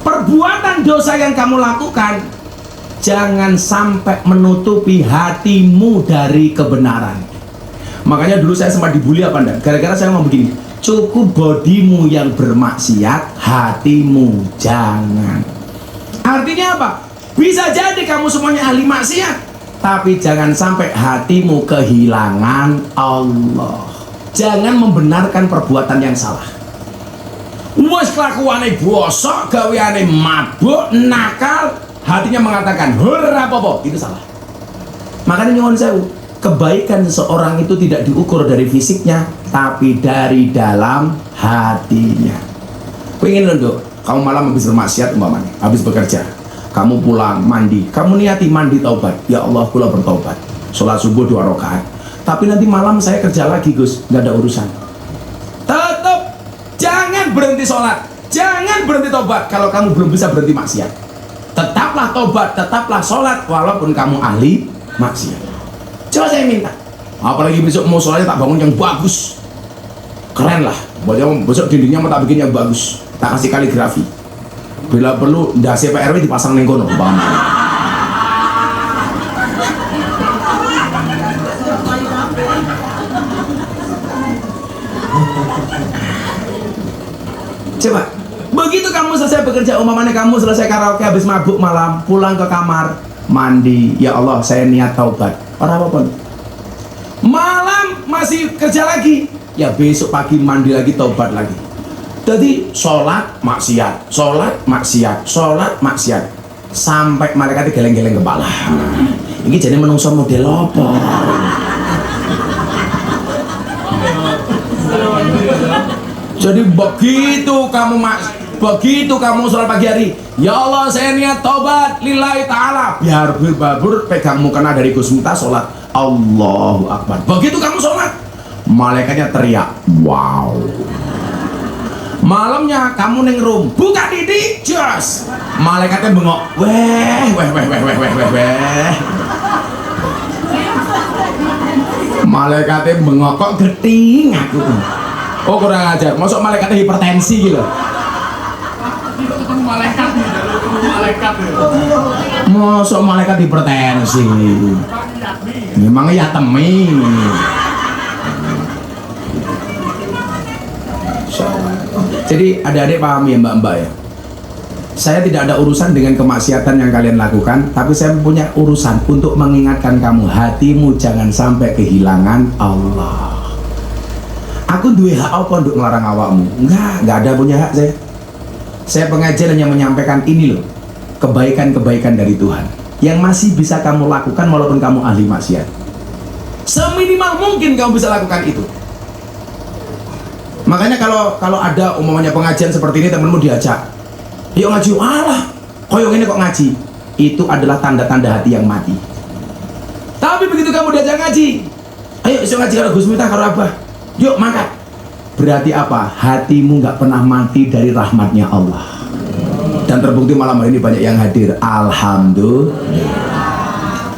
Perbuatan dosa yang kamu lakukan jangan sampai menutupi hatimu dari kebenaran. Makanya dulu saya sempat dibully apa enggak? Gara-gara saya ngomong begini, cukup bodimu yang bermaksiat, hatimu jangan. Artinya apa? Bisa jadi kamu semuanya ahli maksiat, tapi jangan sampai hatimu kehilangan Allah. Jangan membenarkan perbuatan yang salah. Wes kelakuane bosok, gaweane mabuk, nakal, hatinya mengatakan ora apa-apa, itu salah. Makanya nyuwun sewu, kebaikan seseorang itu tidak diukur dari fisiknya, tapi dari dalam hatinya. Pengen loh, kamu malam habis bermaksiat umpamanya, habis bekerja, kamu pulang mandi, kamu niati mandi taubat, ya Allah kula bertaubat, sholat subuh 2 rakaat. Tapi nanti malam saya kerja lagi Gus, nggak ada urusan. Tetap jangan berhenti sholat, jangan berhenti tobat kalau kamu belum bisa berhenti maksiat. Tetaplah tobat, tetaplah sholat walaupun kamu ahli maksiat. Coba saya minta, apalagi besok mau sholatnya tak bangun yang bagus, keren lah. Besok dindingnya mau tak bikin yang bagus, tak kasih kaligrafi. Bila perlu dasi PRW dipasang nengkono, bang. Coba, begitu kamu selesai bekerja, umpamanya kamu selesai karaoke habis mabuk malam, pulang ke kamar, mandi, ya Allah saya niat taubat, orang apa-apa. Malam masih kerja lagi, ya besok pagi mandi lagi, taubat lagi. Jadi sholat maksiat, sholat maksiat, sholat maksiat, sampai malaikat geleng-geleng kepala. Ini jadi menungso model apa? Jadi begitu kamu sholat pagi hari, ya Allah saya niat tobat lillahi ta'ala, biar babur pegang mukena dari Gus Miftah sholat, Allahu Akbar. Begitu kamu sholat, malaikatnya teriak, wow. Malamnya kamu neng room, buka didik, jos. Malaikatnya bengok, weh. Malaikatnya bengok, kok geting aku. Oh kurang ajar, masuk malaikatnya hipertensi gitu. Masuk malaikat hipertensi. Memang ya temi. Jadi adik-adik paham ya mbak-mbak ya. Saya tidak ada urusan dengan kemaksiatan yang kalian lakukan, tapi saya punya urusan untuk mengingatkan kamu, hatimu jangan sampai kehilangan Allah. Aku duwe hak apa untuk melarang awakmu? Enggak ada punya hak saya. Saya pengajian hanya menyampaikan ini loh, kebaikan-kebaikan dari Tuhan yang masih bisa kamu lakukan walaupun kamu ahli maksiat. Seminimal mungkin kamu bisa lakukan itu. Makanya kalau ada umumnya pengajian seperti ini, temenmu diajak, yuk ngaji, alah koyong ini kok ngaji, itu adalah tanda-tanda hati yang mati. Tapi begitu kamu diajak ngaji, ayo iso ngaji kalau Gus Miftah kalau Abah, yuk mangkat, berarti apa? Hatimu nggak pernah mati dari rahmatnya Allah. Dan terbukti malam hari ini banyak yang hadir, alhamdulillah.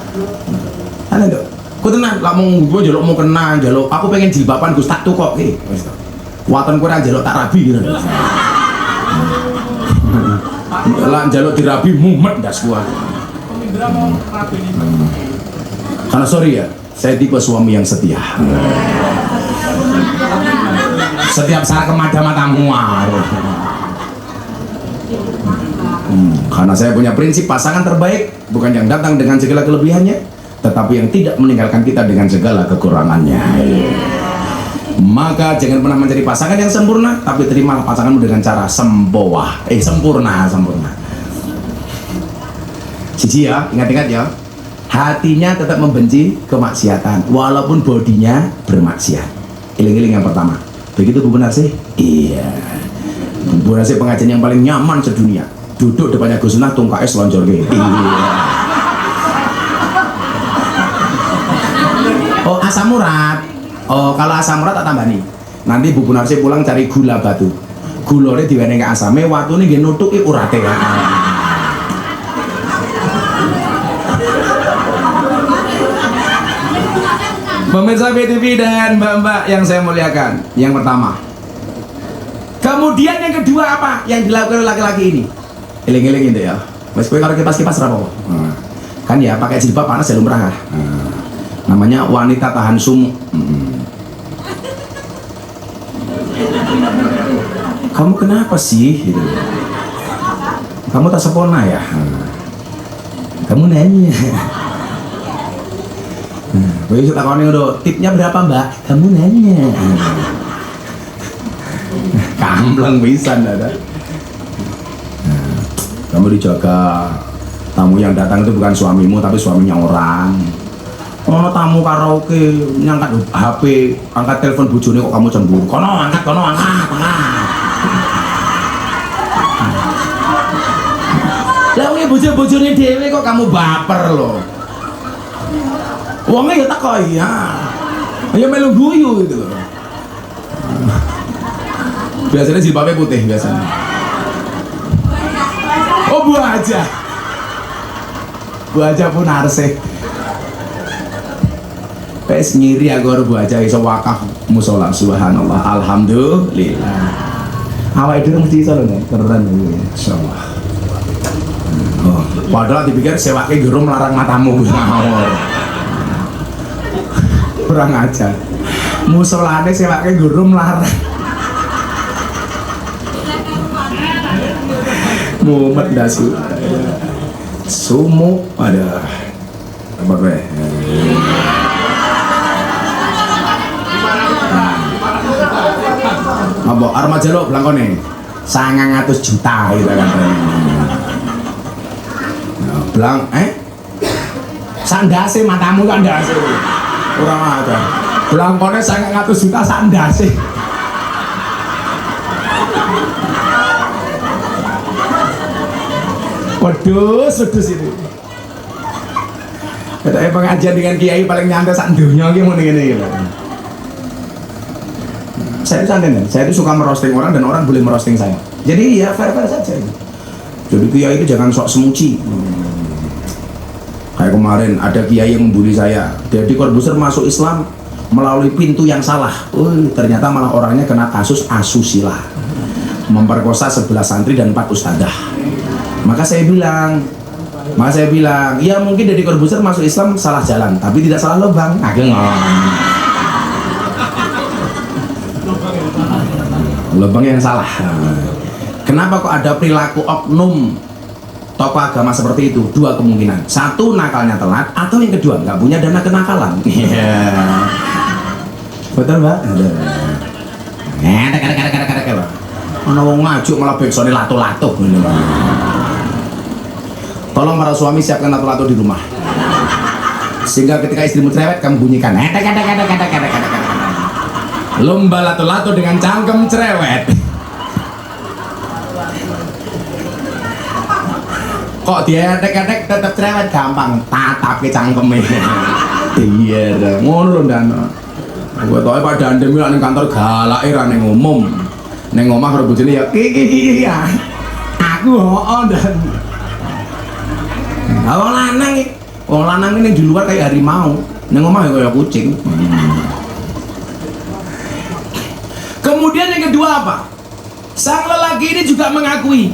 Ada dong, ku tenang, lah mau gue jaluk mau kenal jaluk, aku pengen jilbaban Gus tak tuh kok, watan kurang jaluk tak rabi gitu. Lah jaluk dirabi mumet das gua. Karena sorry ya, saya tipe suami yang setia. Setiap saat kemada-mata muar. Karena saya punya prinsip pasangan terbaik bukan yang datang dengan segala kelebihannya, tetapi yang tidak meninggalkan kita dengan segala kekurangannya. Maka jangan pernah mencari pasangan yang sempurna, tapi terimalah pasanganmu dengan cara sempurna. Cici ya, ingat-ingat ya, hatinya tetap membenci kemaksiatan walaupun bodinya bermaksiat. Iling-iling yang pertama. Begitu Bu Narsih? Iya. Bu Narsih pengajian yang paling nyaman sedunia. Duduk depannya Gus Nah tungkae selonjor ge. Iya. Oh, asam urat. Oh, kalau asam urat tak tambah nih. Nanti Bu Narsih pulang cari gula batu. Gulore diwenehi asame, watune nggih nutuki urate. Pemirsa BTV dan mbak-mbak yang saya muliakan, yang pertama. Kemudian yang kedua apa yang dilakukan oleh laki-laki ini? Eling-eling itu ya. Mas kowe karo kipas-kipas ra apa? Kan ya pakai jilbab panas ya lumrah. Namanya wanita tahan sumuk. Kamu kenapa sih? Gitu. Kamu tak sepona ya? Kamu nanya. Begitu tak kau udah tipnya berapa mbak? Kamu nanya. Kampleng bisa ada. Kamu dijaga. Tamu yang datang itu bukan suamimu tapi suaminya orang. Kono tamu karaoke nyangkat HP, angkat telepon bojone kok kamu cemburu. Kono angkat. Lah wong bojo-bojone dhewe kok kamu baper loh. Wongnya ya tak kok iya. Ya melu guyu gitu loh. Biasanya jilbabnya putih biasanya. Oh Bu Haja pun arsih. Pes ngiri aku Bu Haja iso wakaf musola, subhanallah, alhamdulillah. Awake dhewe mesti iso lho, keren iki, insyaallah. Oh, padahal dipikir sewake guru melarang matamu ngawur. Kurang ajar. Musolane sewake guru melarang. Mumet dasu. Sumu ada apa gue? Apa armaja lo belangkone 900 juta gitu kan. Belang sandase matamu kan ndase. Kurang aja. Belangkone 900 juta sandase. Wedus ini. Katanya pengajian dengan kiai paling nyantai sak dunya iki ngene iki. Saya itu santai kan, saya itu suka merosting orang dan orang boleh merosting saya. Jadi ya fair-fair saja. Jadi kiai itu jangan sok semuci. Kayak kemarin ada kiai yang membuli saya. Jadi Corbuzier masuk Islam melalui pintu yang salah. Ternyata malah orangnya kena kasus asusila, memperkosa 11 santri dan 4 ustadzah. Maka saya bilang, ya mungkin Deddy Corbuzier masuk Islam salah jalan, tapi tidak salah lubang. Lubang yang salah. Kenapa kok ada perilaku oknum tokoh agama seperti itu? 2 kemungkinan. 1, nakalnya telat, atau yang kedua nggak punya dana kenakalan. Betul Mbak? Kadang-kadang ana wong ngajuk malah beksone lato-lato. Tolong para suami siapkan lato-lato di rumah, sehingga ketika istrimu cerewet kamu bunyikan lomba lato-lato dengan cangkem cerewet. Kok dia dek-dek tetap cerewet gampang, tatap ke cangkeme. Iya, ngono lho Dan. Gue tau Pak Dandem ning kantor galake ra ning umum. Ning omah karo bojone ya iki ya. Aku Dan. Wong lanang ini di luar kayak harimau, ning omah kayak kucing. Kemudian yang kedua apa? Sang lelaki ini juga mengakui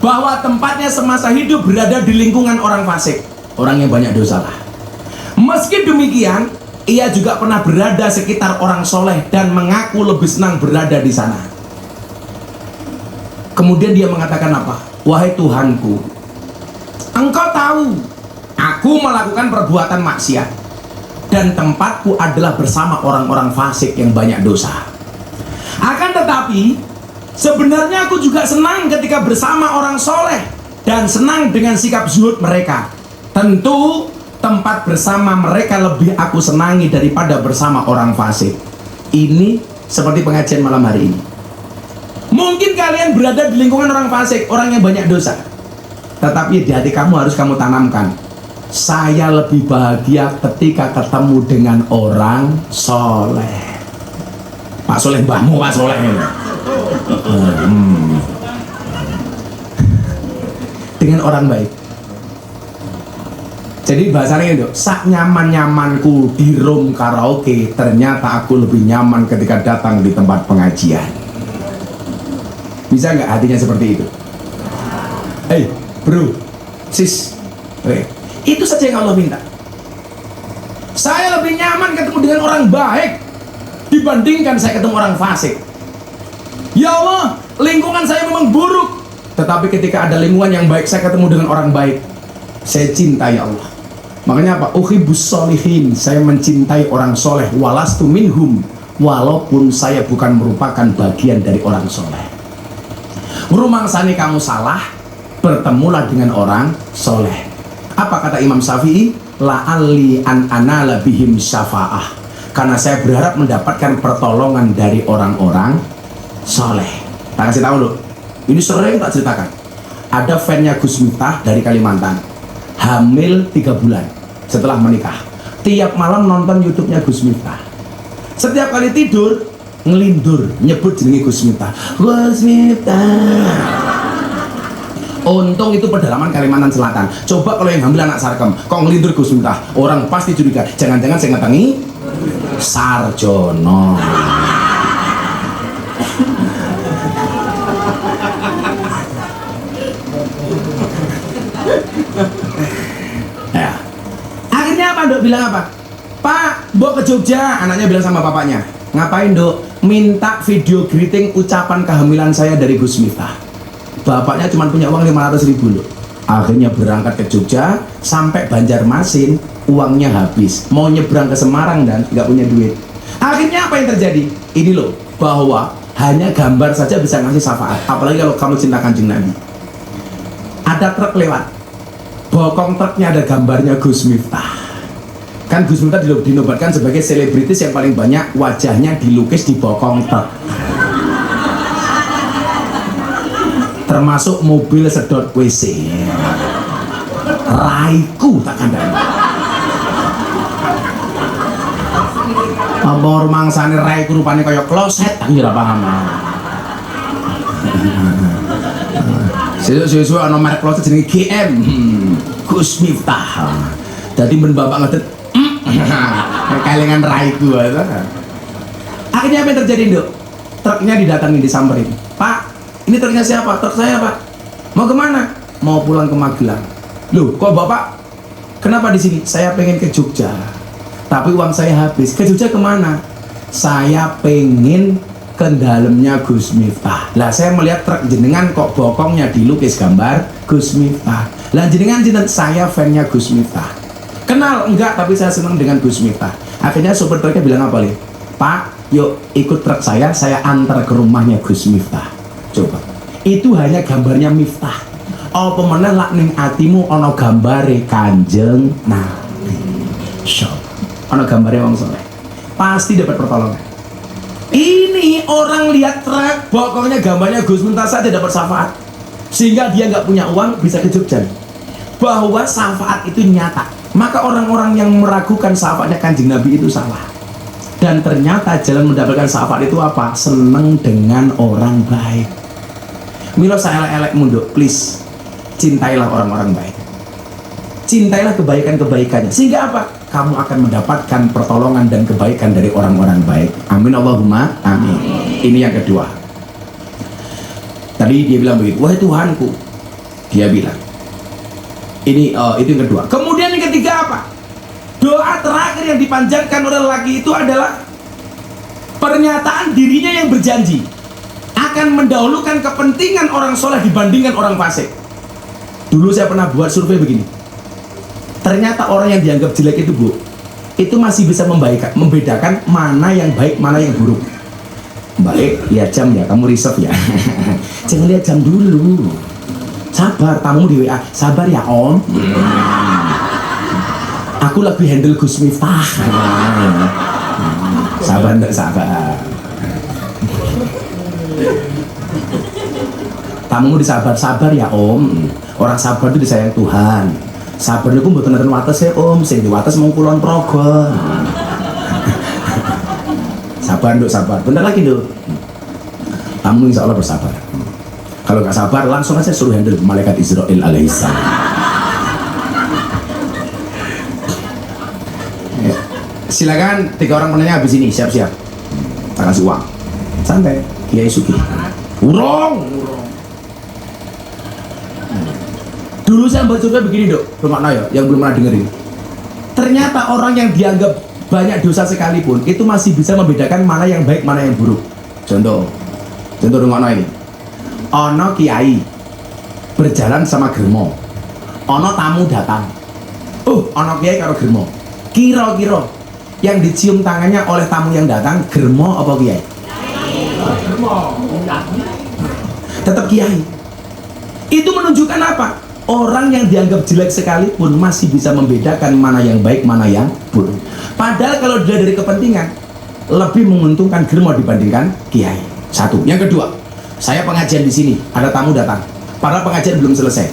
bahwa tempatnya semasa hidup berada di lingkungan orang fasik, orang yang banyak dosa lah. Meski demikian, ia juga pernah berada sekitar orang soleh dan mengaku lebih senang berada di sana. Kemudian dia mengatakan apa? Wahai Tuhanku, Engkau tahu aku melakukan perbuatan maksiat dan tempatku adalah bersama orang-orang fasik yang banyak dosa. Akan tetapi sebenarnya aku juga senang ketika bersama orang soleh dan senang dengan sikap zuhud mereka. Tentu tempat bersama mereka lebih aku senangi daripada bersama orang fasik. Ini seperti pengajian malam hari ini. Mungkin kalian berada di lingkungan orang fasik, orang yang banyak dosa, tetapi di hati kamu harus kamu tanamkan, saya lebih bahagia ketika ketemu dengan orang soleh. Pak Soleh mbahmu, Pak Soleh. Dengan orang baik. Jadi bahasanya itu, sak nyaman-nyamanku di room karaoke, ternyata aku lebih nyaman ketika datang di tempat pengajian. Bisa nggak hatinya seperti itu? Hei bro, sis, itu saja yang Allah minta. Saya lebih nyaman ketemu dengan orang baik dibandingkan saya ketemu orang fasik. Ya Allah, lingkungan saya memang buruk, tetapi ketika ada lingkungan yang baik, saya ketemu dengan orang baik, saya cinta ya Allah. Makanya apa? Uhibbus sholihin, saya mencintai orang soleh, walastu minhum, walaupun saya bukan merupakan bagian dari orang soleh. Rumangsani kamu salah, bertemulah dengan orang soleh. Apa kata Imam Syafi'i? La'alli an anala bihim syafa'ah, karena saya berharap mendapatkan pertolongan dari orang-orang soleh. Tak kasih tahu loh, ini sering tak ceritakan. Ada fan-nya Gus Miftah dari Kalimantan, hamil 3 bulan setelah menikah. Tiap malam nonton YouTube-nya Gus Miftah. Setiap kali tidur ngelindur nyebut jenenge Gus Miftah. Gus Miftah. Untung itu pedalaman Kalimantan Selatan. Coba kalau yang hamil anak Sarkem, kok ngelindur Gus Miftah, orang pasti curiga. Jangan-jangan saya ngetengi Sarjono. Ya. Akhirnya apa Dok bilang apa? Pak, Mbok ke Jogja. Anaknya bilang sama bapaknya, ngapain Dok? Minta video greeting ucapan kehamilan saya dari Gus Miftah. Bapaknya cuma punya uang 500.000 loh. Akhirnya berangkat ke Jogja, sampai Banjarmasin, uangnya habis. Mau nyebrang ke Semarang dan nggak punya duit. Akhirnya apa yang terjadi? Ini loh, bahwa hanya gambar saja bisa ngasih syafaat. Apalagi kalau kamu cinta Kanjeng Nabi. Ada truk lewat, bokong truknya ada gambarnya Gus Miftah. Kan Gus Miftah dinobatkan sebagai selebritis yang paling banyak wajahnya dilukis di bokong truk, termasuk mobil sedot WC. Raiku tak kandang. Apa rumangsane raiku rupane kaya kloset, aku ora paham. Sesuk ana merek kloset jenenge GM. Gus Miftah. Dadi men bapak ngedet kelingan raiku. Akhirnya apa yang terjadi, Nduk? Truknya didatangi, disamperin. Pak, ini truknya siapa? Truk saya, Pak. Mau kemana? Mau pulang ke Magelang. Loh, kok bapak? Kenapa di sini? Saya pengen ke Jogja, tapi uang saya habis. Ke Jogja kemana? Saya pengen ke dalamnya Gus Miftah. Lah saya melihat truk jenengan kok bokongnya dilukis gambar Gus Miftah. Lah jenengan saya fannya Gus Miftah. Kenal? Enggak, tapi saya senang dengan Gus Miftah. Akhirnya sopir truknya bilang apa, Le? Pak, yuk ikut truk saya antar ke rumahnya Gus Miftah. Coba, itu hanya gambarnya Miftah. Apa meneh lak ning atimu ana gambare Kanjeng Nabi. Syok. Ana gambare wong saleh. Pasti dapat pertolongan. Ini orang lihat truk bokongnya gambarnya Gus Miftah saja dapat syafaat. Sehingga dia nggak punya uang bisa ke Jogja. Bahwa syafaat itu nyata. Maka orang-orang yang meragukan syafaatnya Kanjeng Nabi itu salah. Dan ternyata jalan mendapatkan syafaat itu apa? Seneng dengan orang baik. Milo saya elek munduk, please. Cintailah orang-orang baik. Cintailah kebaikan-kebaikannya. Sehingga apa? Kamu akan mendapatkan pertolongan dan kebaikan dari orang-orang baik. Amin Allahumma amin. Ini yang kedua. Tadi dia bilang begitu. Wahai Tuhanku. Dia bilang. Ini itu yang kedua. Kemudian yang ketiga apa? Doa terakhir yang dipanjatkan oleh lelaki itu adalah pernyataan dirinya yang berjanji akan mendahulukan kepentingan orang soleh dibandingkan orang fasik. Dulu saya pernah buat survei begini. Ternyata orang yang dianggap jelek itu, Bu, itu masih bisa membedakan mana yang baik, mana yang buruk. Baik, lihat jam ya, kamu reserve ya. Jangan lihat jam dulu. Sabar, tamu di WA. Sabar ya, Om. Aku lagi handle Gus Miftah. Sabar, enggak sabar. Tamu disabar-sabar ya, Om. Orang sabar itu disayang Tuhan. Sabar itu mboten nonton wates ya, Om. Sing diwates mung kulon progo. Sabar, Nduk, sabar. Bentar lagi, Nduk. Tamu insya Allah bersabar. Kalau nggak sabar, langsung aja suruh handle malaikat Israel alaihissalam. Ya. Silakan 3 orang penanya habis ini, siap-siap. Tak kasih uang. Santai, Kiai Suki. Urong. Dulu saya baca begini, Dok, bermakna ya, yang belum pernah dengerin. Ternyata orang yang dianggap banyak dosa sekalipun itu masih bisa membedakan mana yang baik, mana yang buruk. Contoh bermakna ini. Ono kiai berjalan sama germo. Ono tamu datang. Ono kiai karo germo. Kira-kira yang dicium tangannya oleh tamu yang datang germo apa kiai? Germo. Tetap kiai. Itu menunjukkan apa? Orang yang dianggap jelek sekalipun masih bisa membedakan mana yang baik, mana yang buruk. Padahal kalau dia dari kepentingan, lebih menguntungkan germo dibandingkan kiai. Satu. Yang kedua, saya pengajian di sini, ada tamu datang. Padahal pengajian belum selesai.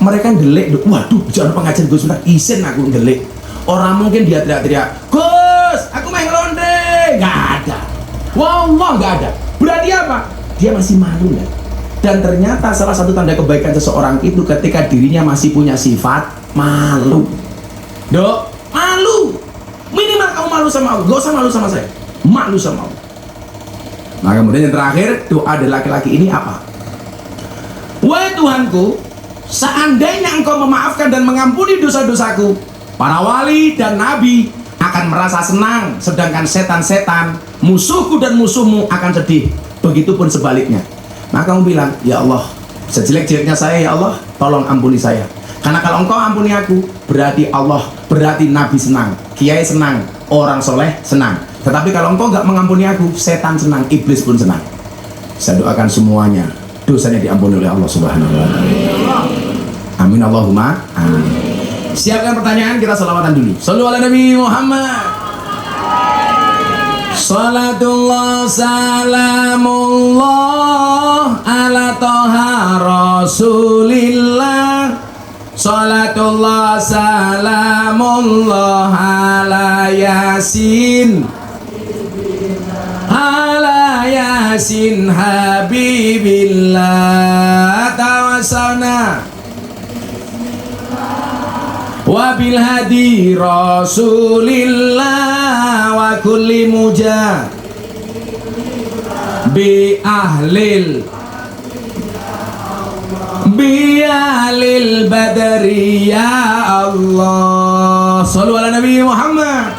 Mereka ngelik, waduh, jangan pengajian Gus Miftah, isin aku ngelik. Orang mungkin dia teriak-teriak, Gus, aku main ngelonde. Gak ada. Wallah, gak ada. Berarti apa? Dia masih malu kan? Dan ternyata salah satu tanda kebaikan seseorang itu ketika dirinya masih punya sifat malu. Dok, malu. Minimal kamu malu sama Allah, gak usah malu sama saya. Malu sama Allah. Nah kemudian yang terakhir, doa dari laki-laki ini apa? Wahai Tuhanku, seandainya engkau memaafkan dan mengampuni dosa-dosaku, para wali dan nabi akan merasa senang, sedangkan setan-setan, musuhku dan musuhmu akan sedih. Begitupun sebaliknya. Maka kamu bilang, ya Allah, sejelek-jeleknya saya ya Allah, tolong ampuni saya. Karena kalau engkau ampuni aku, berarti Allah, berarti nabi senang, kiai senang, orang soleh senang. Tetapi kalau engkau nggak mengampuni aku, setan senang, iblis pun senang. Saya doakan semuanya dosanya diampuni oleh Allah Subhanahu wa Ta'ala. Amin Allahumma amin. Siapkan pertanyaan, kita selawatan dulu. Shallu ala Nabi Muhammad. Salatullah salamullah ala toha rasulillah. Salatullah salamullah ala yasin. yasin habibillah tawassalna wa bil hadi rasulillah wa kulli mujah bi ahlil badri ya Allah. Shallu ala Nabi Muhammad.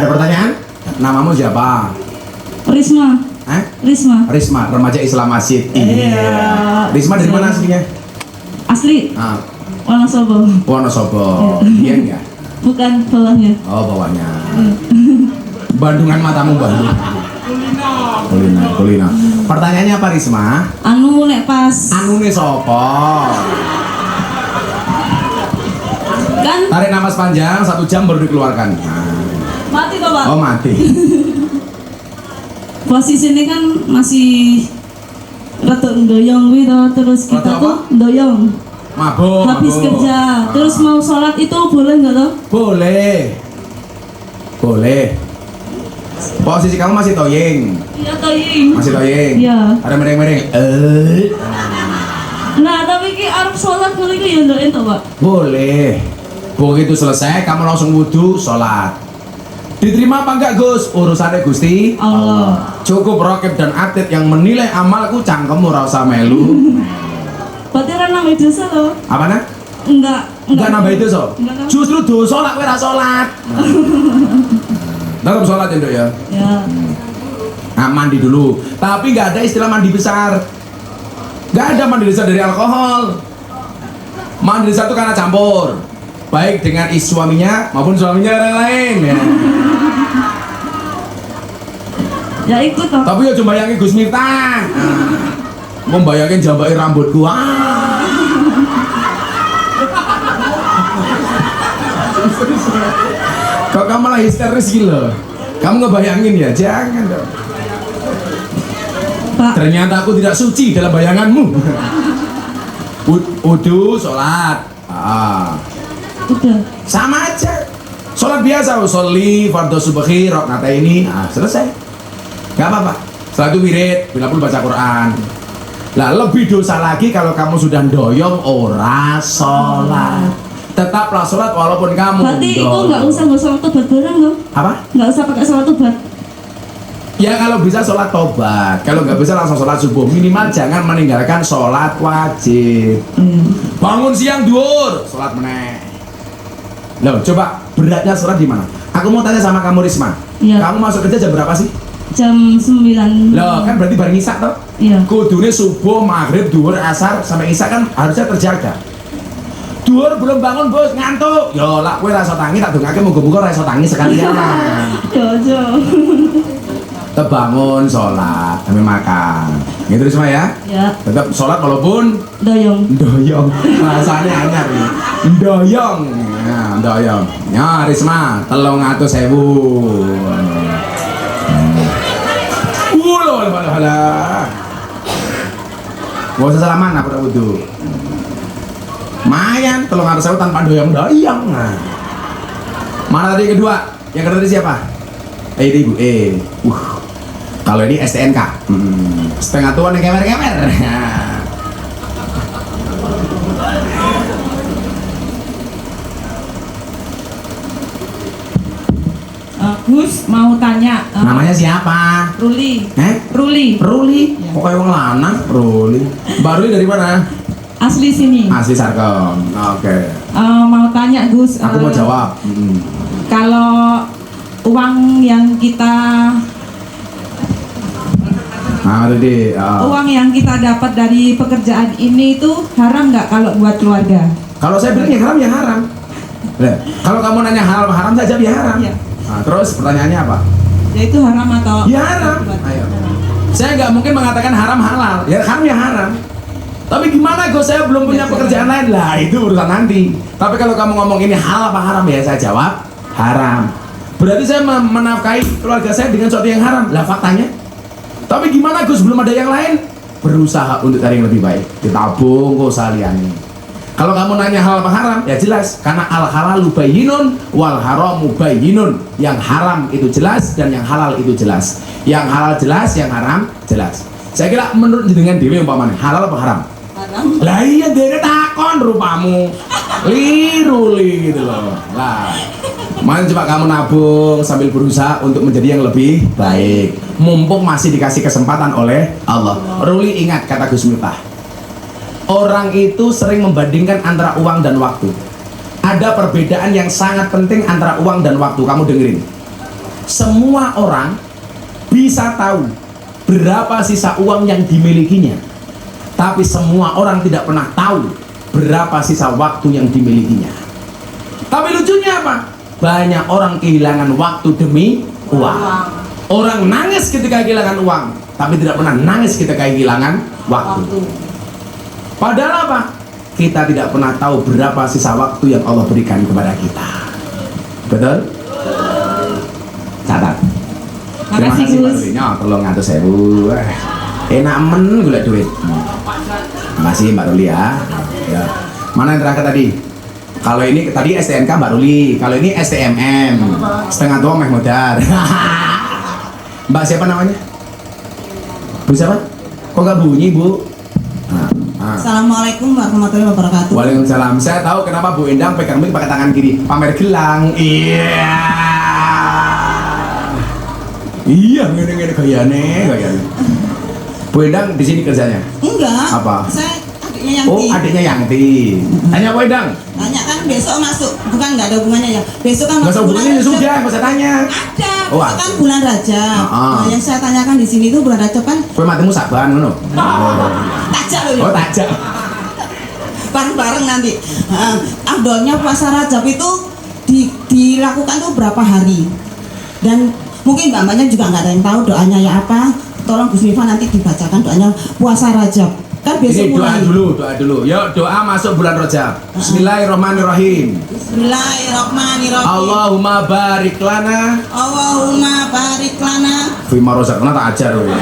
Ada pertanyaan? Namamu siapa? Risma. Risma. Risma, remaja Islam Masjid. Iya. Risma dari mana aslinya? Asli. Ah, Wonosobo. Wonosobo. Iya enggak? Bukan bawahnya. Oh, bawahnya. Bandungan matamu Bandung. Kulina. Pertanyaannya apa Risma? Anu nek pas. Anu nih sopo? Kan Tarik napas panjang 1 jam baru dikeluarkan. mati toh, Pak. Oh, mati. Posisi ini kan masih rada ndoyong gitu, terus kita Rada apa? tuh ndoyong. Mabuk. Habis mabuk. kerja, terus mau sholat itu boleh nggak toh? Boleh. Posisi kamu masih toying. Iya toying. Masih toying. Iya. Ada mereng-mereng. Nah tapi ki arep sholat ngono iku ya ndoen toh, Pak. Boleh. Begitu selesai kamu langsung wudhu sholat. Diterima apa enggak Gus? Urusannya Gusti Allah. Cukup rokib dan atlet yang menilai amalku cangkemmu ora usah melu. Berarti ora nambah dosa toh? Apa nah? Enggak Nambah itu so. Enggak. Justru dosa lah kowe ora sholat. Tetap sholat ya Nduk ya. Ya. Nah, mandi dulu. Tapi nggak ada istilah mandi besar. Nggak ada mandi besar dari alkohol. Mandi besar itu karena campur, baik dengan suaminya maupun suaminya yang lain. Ya. Ya ikut toh. Tapi ya cuma bayangin Gus Miftah. Membayangin jambai rambutku. Kok kamu malah histeris gitu? Kamu ngebayangin ya? Jangan dong. Pak. Ternyata aku tidak suci dalam bayanganmu. Wudu, sholat. Udah. Sama aja. Sholat biasa, usolli fardhu subhi rakaat ini. Selesai. Gak apa-apa. Setelah itu wirid, bila pun baca Quran. Lah lebih dosa lagi kalau kamu sudah ndoyong ora sholat. Tetaplah sholat walaupun kamu Berarti itu ndoyong. nggak usah sholat tobat bareng loh. Apa? Nggak usah pakai sholat tobat. Ya kalau bisa sholat tobat. Kalau nggak bisa langsung sholat subuh. Minimal jangan meninggalkan sholat wajib. Bangun siang duhur, sholat meneh. Loh, coba beratnya sholat di mana? Aku mau tanya sama kamu Risma. Iya. Kamu masuk kerja jam berapa sih? Jam 9. Loh, kan berarti bareng isak toh? Iya. Kudune subuh, maghrib, duhur, asar sampai isak kan harusnya terjaga. Duhur belum bangun bos, ngantuk. Yo lah, kowe rasa tangi tak dongake muga-muga rasa tangi sekalian. Jojo. Terbangun, sholat, sambil makan. Gitu Risma ya? Ya. Tetap sholat walaupun Doyong. doyong. Rasanya anyar ya. Doyong. Nah, doyong. Ya Risma, 300.000. Gak usah salaman, aku udah wudhu. Mayan, 300.000 tanpa doyong-doyong. Nah. Mana tadi kedua? Yang kedua tadi siapa? Itu ibu. Kalau ini STNK. Setengah tua nih kemer-kemer. Gus mau tanya. Namanya siapa? Ruli. Ruli. Ruli. Kok kayak wong lanang? Ruli. Baru dari mana? Asli sini. Asli Sarkem. Oke. Mau tanya Gus. Aku mau jawab. Kalau uang yang kita Tadi. uang yang kita dapat dari pekerjaan ini itu haram nggak kalau buat keluarga? Kalau saya bilang ya haram ya haram. Lah, kalau kamu nanya halal haram saja ya haram. Iya. Nah, terus pertanyaannya apa? Ya itu haram atau? Ya haram. Ayo. Saya nggak mungkin mengatakan haram halal. Ya haram ya haram. Tapi gimana kok saya belum punya pekerjaan lain lah, itu urusan nanti. Tapi kalau kamu ngomong ini halal apa haram ya saya jawab haram. Berarti saya menafkahi keluarga saya dengan sesuatu yang haram. Lah faktanya. Tapi gimana Gus belum ada yang lain? Berusaha untuk cari yang lebih baik. Ditabung kok salian. Kalau kamu nanya halal apa haram, ya jelas, karena al halalu bayyinun wal haramu bayyinun. Yang haram itu jelas dan yang halal itu jelas. Yang halal jelas, yang haram jelas. Saya kira menurut jenengan dhewe umpamane halal apa haram? Haram. Lah iya dene takon rupamu. Liru gitu loh. Lah, mana coba kamu nabung sambil berusaha untuk menjadi yang lebih baik. Mumpung masih dikasih kesempatan oleh Allah. Ruli ingat kata Gus Miftah. Orang itu sering membandingkan antara uang dan waktu. Ada perbedaan yang sangat penting antara uang dan waktu. Kamu dengerin. Semua orang bisa tahu berapa sisa uang yang dimilikinya, tapi semua orang tidak pernah tahu berapa sisa waktu yang dimilikinya. Tapi lucunya apa? Banyak orang kehilangan waktu demi uang. Orang nangis ketika kehilangan uang, tapi tidak pernah nangis ketika kehilangan waktu. Padahal apa? Kita tidak pernah tahu berapa sisa waktu yang Allah berikan kepada kita. Betul? Catat. Terima Makasih, kasih Pak Gus. Ruli. Nyo, tolong ngatur saya. Enak men gula duit. Makasih Mbak Ruli ya. Ya. Mana yang terakhir tadi? Kalau ini tadi STNK Mbak Ruli, kalau ini STMM. Setengah tua meh modar. Mbak siapa namanya? Bu siapa? Kok nggak bunyi Bu? Assalamualaikum warahmatullahi wabarakatuh. Waalaikumsalam. Saya tahu kenapa Bu Endang pegang mic pakai tangan kiri, pamer gelang. Iya. Iya, ngene gayane. Bu Endang di sini kerjanya. Enggak. Apa? Saya adiknya yang Oh, adiknya Yanti. Tanya Bu Endang. Tanya kan besok masuk, bukan nggak ada hubungannya ya. Besok kan Enggak usah hubungannya Rajab. sudah, enggak usah tanya. Ada. Oh, Besok ada. kan bulan Rajab. Ah. Nah, yang saya tanyakan di sini tuh bulan Rajab kan Kowe matimu saban ngono. tajak loh. Oh, tajak. Bareng-bareng nanti. Afdolnya puasa Rajab itu dilakukan tuh berapa hari? Dan mungkin mbak-mbaknya juga nggak ada yang tahu doanya ya apa. Tolong Gus Miftah nanti dibacakan doanya puasa Rajab. Kan besok Ini doa mulai. dulu. Yuk, doa masuk bulan Rajab. Bismillahirrahmanirrahim. Bismillahirrahmanirrahim. Allahumma barik lana Allahumma barik lana fima razaqna tak ajar kowe.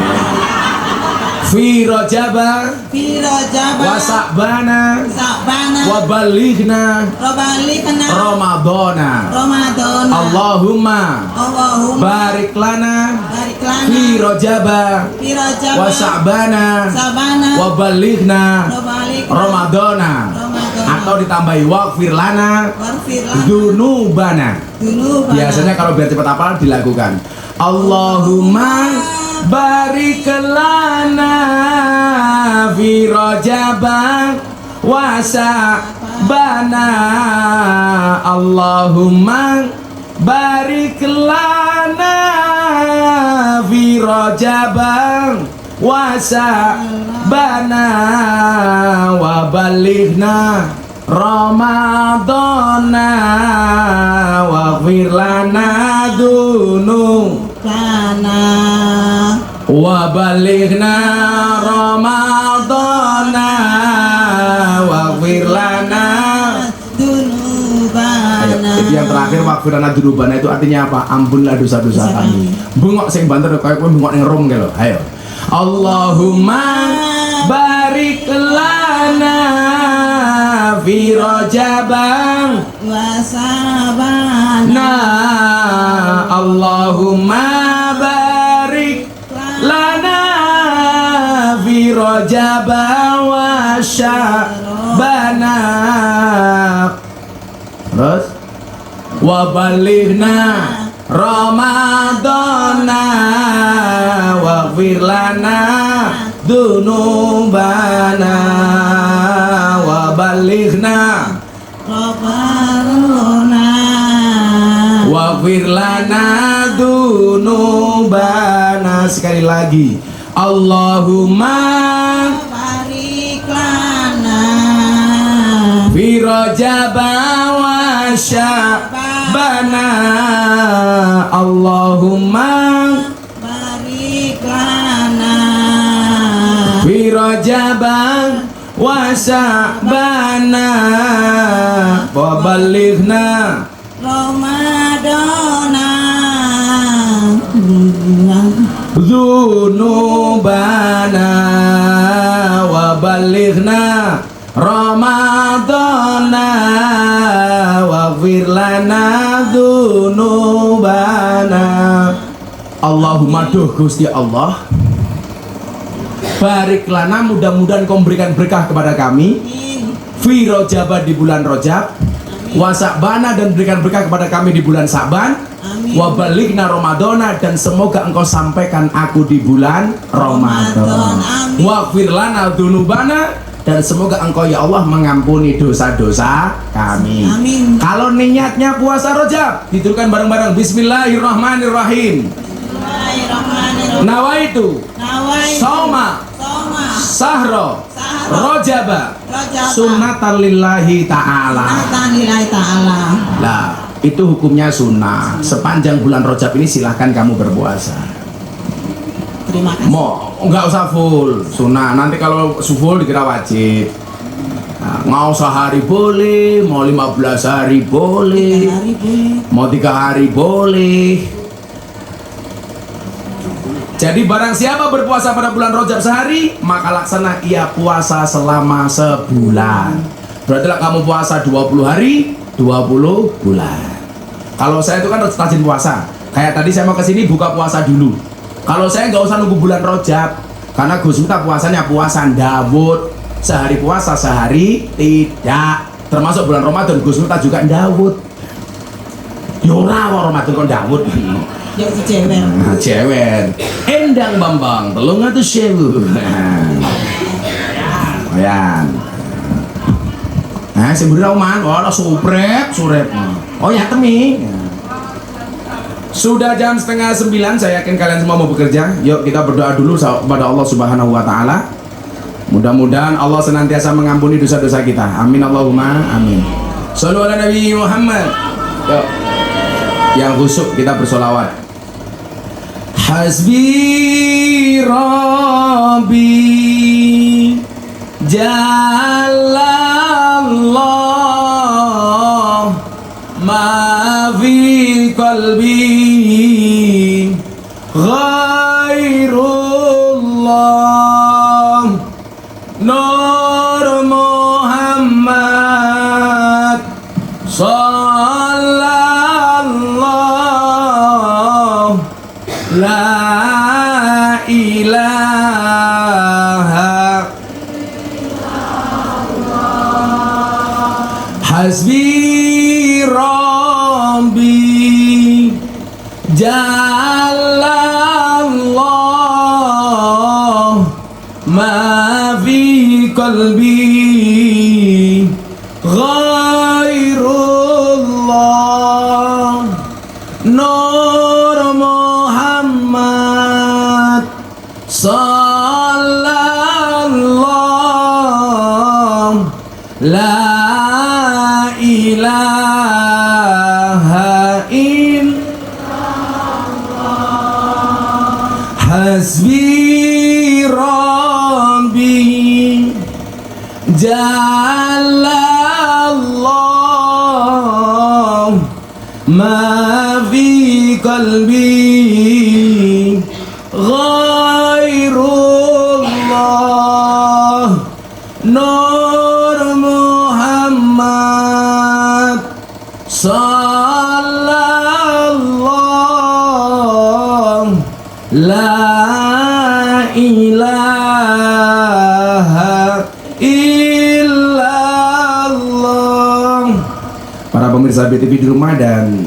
Fi Rajaba fi Rajab wa Sa'bana Sa'bana wa balighna Robalikana Ramadana. Ramadan. Allahumma Allahumma barik lana barik lana fi Rajaba fi Rajab wa Sa'bana Sa'bana wa balighna Robalikana Ramadana. Ramadan. Atau ditambahi waghfir lana Warfir lana dzunubana. dunubana. Biasanya kalau biar cepat hafal dilakukan. Allahumma barik lana fi Rajaba wa Sa'bana. Allahumma barik lana fi Rajaba wa Sa'bana wa balighna Ramadana waghfir lana Kana wa balighna Ramadana waghfir lana. Ayo, dunubana. jadi yang terakhir waghfir lana dzunubana itu artinya apa? Ampunlah dosa-dosa Dosa kami. Bengok sing banter kayak kowe bengok ning rom kae lho. Ayo. Allahumma barik lana fi Rajabang Wasabana. nah Allahumma barik lana fi Rajabang wa Sya'bana. Terus wa balighna Ramadana waghfir lana dzunubana wa balighna Robarona. waghfir lana dzunubana. Sekali lagi Allahumma Barik lana fi Rajaba wa Sya'bana. Allahumma barik lana fi Rajaba wa Sya'bana wa balighna Ramadana. dzunubana wa balighna Ramadana lana dzunubana. Allahumma duh Gusti Allah, barik lana, mudah-mudahan kau memberikan berkah kepada kami fi Rajab, di bulan Rajab, wa Sa'bana, dan berikan berkah kepada kami di bulan Sa'ban, wa balighna Ramadana, dan semoga engkau sampaikan aku di bulan Ramadan, wa gfir lana dzunubana, dan semoga engkau ya Allah mengampuni dosa-dosa kami. Amin. Kalau niatnya puasa Rajab, diturunkan bareng-bareng, bismillahirrahmanirrahim. Nawaitu Soma Sahro Rojaba Sunnatan lillahi ta'ala. Nah, itu hukumnya sunnah. Sepanjang bulan Rajab ini silahkan kamu berpuasa. Terima kasih. Mau nggak usah full sunnah. Nanti kalau full dikira wajib. Nah, mau sehari boleh, mau 15 hari boleh, Hari boleh. mau 3 hari boleh. Jadi barang siapa berpuasa pada bulan Rajab sehari, maka laksana ia puasa selama sebulan. Berarti lah kamu puasa 20 hari, 20 bulan. Kalau saya itu kan rajin puasa. Kayak tadi saya mau kesini buka puasa dulu. Kalau saya nggak usah nunggu bulan Rajab, karena Gus Miftah puasanya puasa Dawud, sehari puasa sehari tidak. Termasuk bulan Ramadan Gus Miftah juga Dawud. Yora Ramadan kon Dawud. Ya si cewek. Nah, cewek endang bambang 300.000. Ayan. Nah, sebenarnya oman, oh surep. Oh ya temi. Sudah jam 8:30, saya yakin kalian semua mau bekerja. Yuk kita berdoa dulu kepada Allah Subhanahu wa taala. Mudah-mudahan Allah senantiasa mengampuni dosa-dosa kita. Amin Allahumma amin. Shallu ala Nabi Muhammad. Yuk. Yang khusyuk kita bersolawat. Hasbi Rabbi Jalallah ma fi qalbi ghairullah Nur Muhammad sallallahu la ilaha hasbi rabbi jalallah ma fi qalbi ghairullah Nur Muhammad sallallahu la ilaha illallah hasbi rabbi jalallah ma fi qalbi ghairullah Nur Muhammad sallallahu la ilaha illallah. Para pemirsa BTV di rumah dan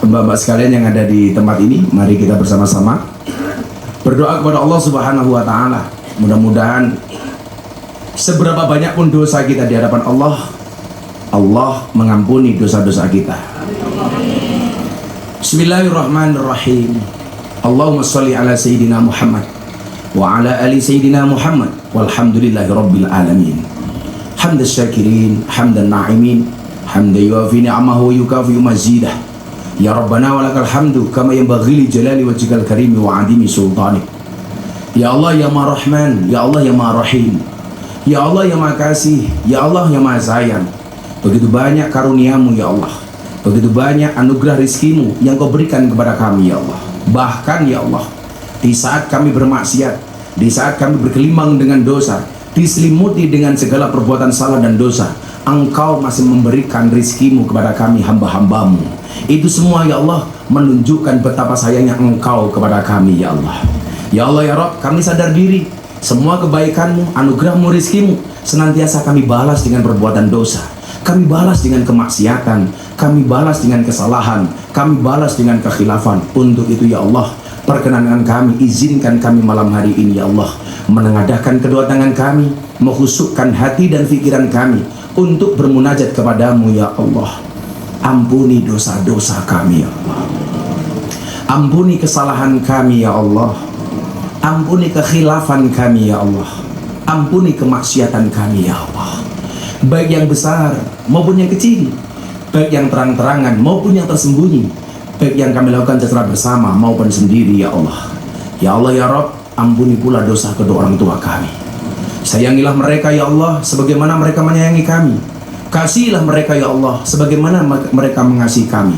mbak-mbak sekalian yang ada di tempat ini, mari kita bersama-sama berdoa kepada Allah Subhanahu wa taala. Mudah-mudahan seberapa banyak pun dosa kita di hadapan Allah, Allah mengampuni dosa-dosa kita. Bismillahirrahmanirrahim. Allahumma sholli ala sayyidina Muhammad wa ala ali sayyidina Muhammad walhamdulillahi rabbil alamin. Hamdan syakirin, hamdan na'imin, hamdan yuafi ni'amahu wa yukafi mazidah. Ya Rabbana walakal hamdu kama yanbaghi li jalali wajhikal karim wa 'azimi sultanik. Ya Allah ya Maha Rahman, ya Allah ya Maha Rahim, ya Allah yang Maha Kasih, ya Allah yang Maha Sayang. Begitu banyak karuniamu ya Allah, begitu banyak anugerah rizkimu yang kau berikan kepada kami ya Allah. Bahkan ya Allah, di saat kami bermaksiat, di saat kami bergelimang dengan dosa, diselimuti dengan segala perbuatan salah dan dosa, Engkau masih memberikan rizkimu kepada kami hamba-hambamu. Itu semua ya Allah menunjukkan betapa sayangnya Engkau kepada kami ya Allah. Ya Allah ya Rabb, kami sadar diri semua kebaikanmu, anugerahmu, rizkimu senantiasa kami balas dengan perbuatan dosa, kami balas dengan kemaksiatan, kami balas dengan kesalahan, kami balas dengan kekhilafan. Untuk itu ya Allah, perkenankan kami, izinkan kami malam hari ini ya Allah menengadahkan kedua tangan kami, menghusukkan hati dan pikiran kami untuk bermunajat kepadamu ya Allah. Ampuni dosa-dosa kami ya Allah, ampuni kesalahan kami ya Allah, ampuni kekhilafan kami ya Allah, ampuni kemaksiatan kami ya Allah, baik yang besar maupun yang kecil, baik yang terang-terangan maupun yang tersembunyi, baik yang kami lakukan secara bersama maupun sendiri ya Allah. Ya Allah ya Rabb, ampuni pula dosa kedua orang tua kami. Sayangilah mereka ya Allah sebagaimana mereka menyayangi kami. Kasihilah mereka ya Allah sebagaimana mereka mengasihi kami.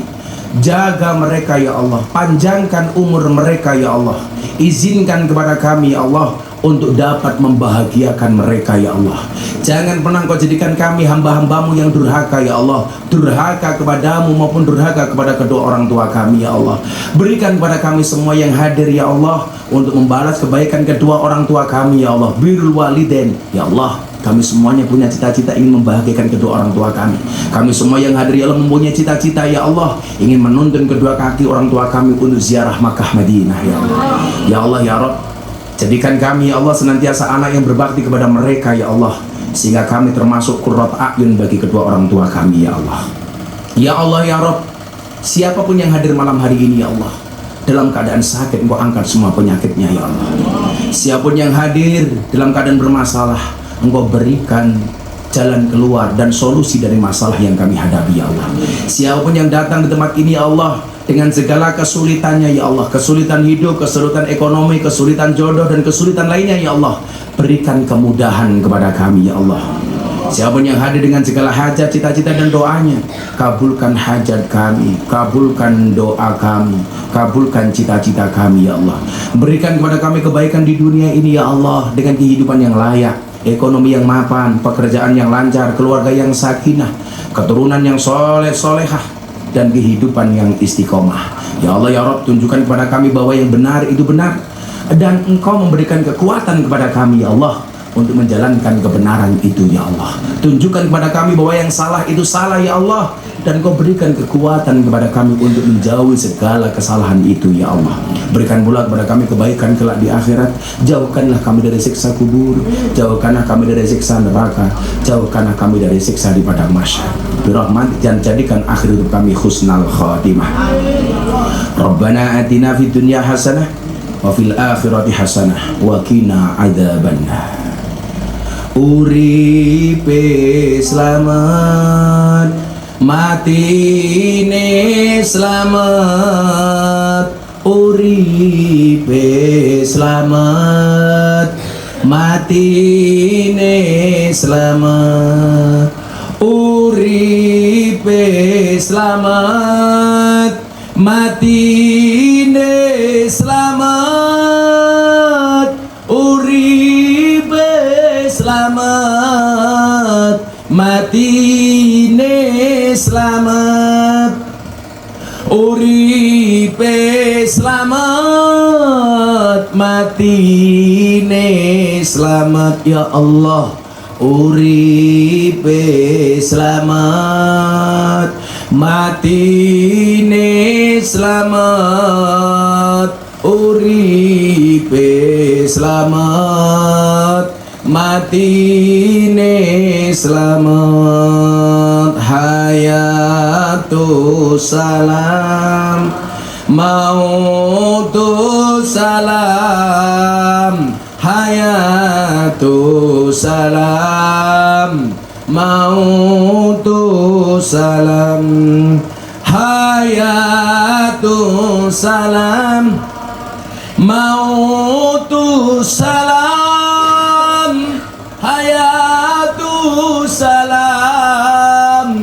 Jaga mereka ya Allah, panjangkan umur mereka ya Allah. Izinkan kepada kami ya Allah untuk dapat membahagiakan mereka ya Allah. Jangan pernah Kau jadikan kami hamba-hambamu yang durhaka ya Allah, durhaka kepadamu maupun durhaka kepada kedua orang tua kami ya Allah. Berikan kepada kami semua yang hadir ya Allah untuk membalas kebaikan kedua orang tua kami ya Allah. Birrul walidain ya Allah, kami semuanya punya cita-cita ingin membahagiakan kedua orang tua kami. Kami semua yang hadir ya Allah mempunyai cita-cita ya Allah ingin menuntun kedua kaki orang tua kami untuk ziarah Makkah Madinah ya Allah. Ya Allah ya Rabb, jadikan kami ya Allah senantiasa anak yang berbakti kepada mereka ya Allah, sehingga kami termasuk qurrat a'yun bagi kedua orang tua kami ya Allah. Ya Allah ya Rabb, siapapun yang hadir malam hari ini ya Allah dalam keadaan sakit, Engkau angkat semua penyakitnya ya Allah. Siapapun yang hadir dalam keadaan bermasalah, Engkau berikan jalan keluar dan solusi dari masalah yang kami hadapi ya Allah. Siapapun yang datang di tempat ini ya Allah dengan segala kesulitannya ya Allah, kesulitan hidup, kesulitan ekonomi, kesulitan jodoh dan kesulitan lainnya ya Allah, berikan kemudahan kepada kami ya Allah. Siapapun yang hadir dengan segala hajat, cita-cita dan doanya, kabulkan hajat kami, kabulkan doa kami, kabulkan cita-cita kami ya Allah. Berikan kepada kami kebaikan di dunia ini ya Allah, dengan kehidupan yang layak, ekonomi yang mapan, pekerjaan yang lancar, keluarga yang sakinah, keturunan yang soleh-solehah, dan kehidupan yang istiqomah. Ya Allah ya Rabb, tunjukkan kepada kami bahwa yang benar itu benar, dan Engkau memberikan kekuatan kepada kami ya Allah untuk menjalankan kebenaran itu ya Allah. Tunjukkan kepada kami bahwa yang salah itu salah ya Allah, dan Kau berikan kekuatan kepada kami untuk menjauhi segala kesalahan itu ya Allah. Berikan pula kepada kami kebaikan kelak di akhirat. Jauhkanlah kami dari siksa kubur, jauhkanlah kami dari siksa neraka, jauhkanlah kami dari siksa di padang mahsyar. Birahmat, dan jadikan akhir hidup kami husnal khatimah. Rabbana atina fid dunya hasanah wa fil akhirati hasanah wa qina adzabannar. Uripe selamat, matine selamat. Uripe selamat, matine selamat. Uripe selamat, matine selamat. Uripe selamat, matine selamat. Uripe selamat, matine selamat ya Allah. Uripe selamat, matine selamat. Uripe selamat, matine selamat. Hayatu salam, mautu salam. Hayatu salam, mautu salam. Hayatu salam, mautu salam. Hayatu salam,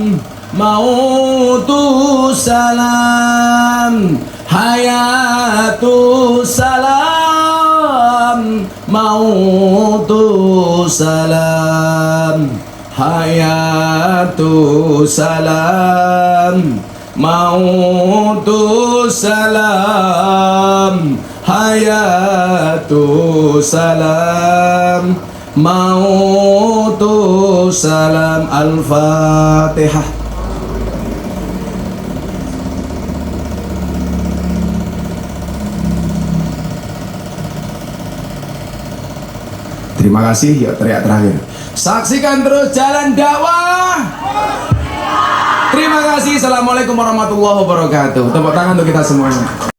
mautu salam. Hayatu salam, mautu salam, hayatu salam, mautu salam, hayatu salam, mautu salam. Al-Fatihah. Terima kasih. Yuk teriak terakhir. Saksikan terus jalan dakwah. Terima kasih. Assalamualaikum warahmatullahi wabarakatuh. Tepuk tangan untuk kita semuanya.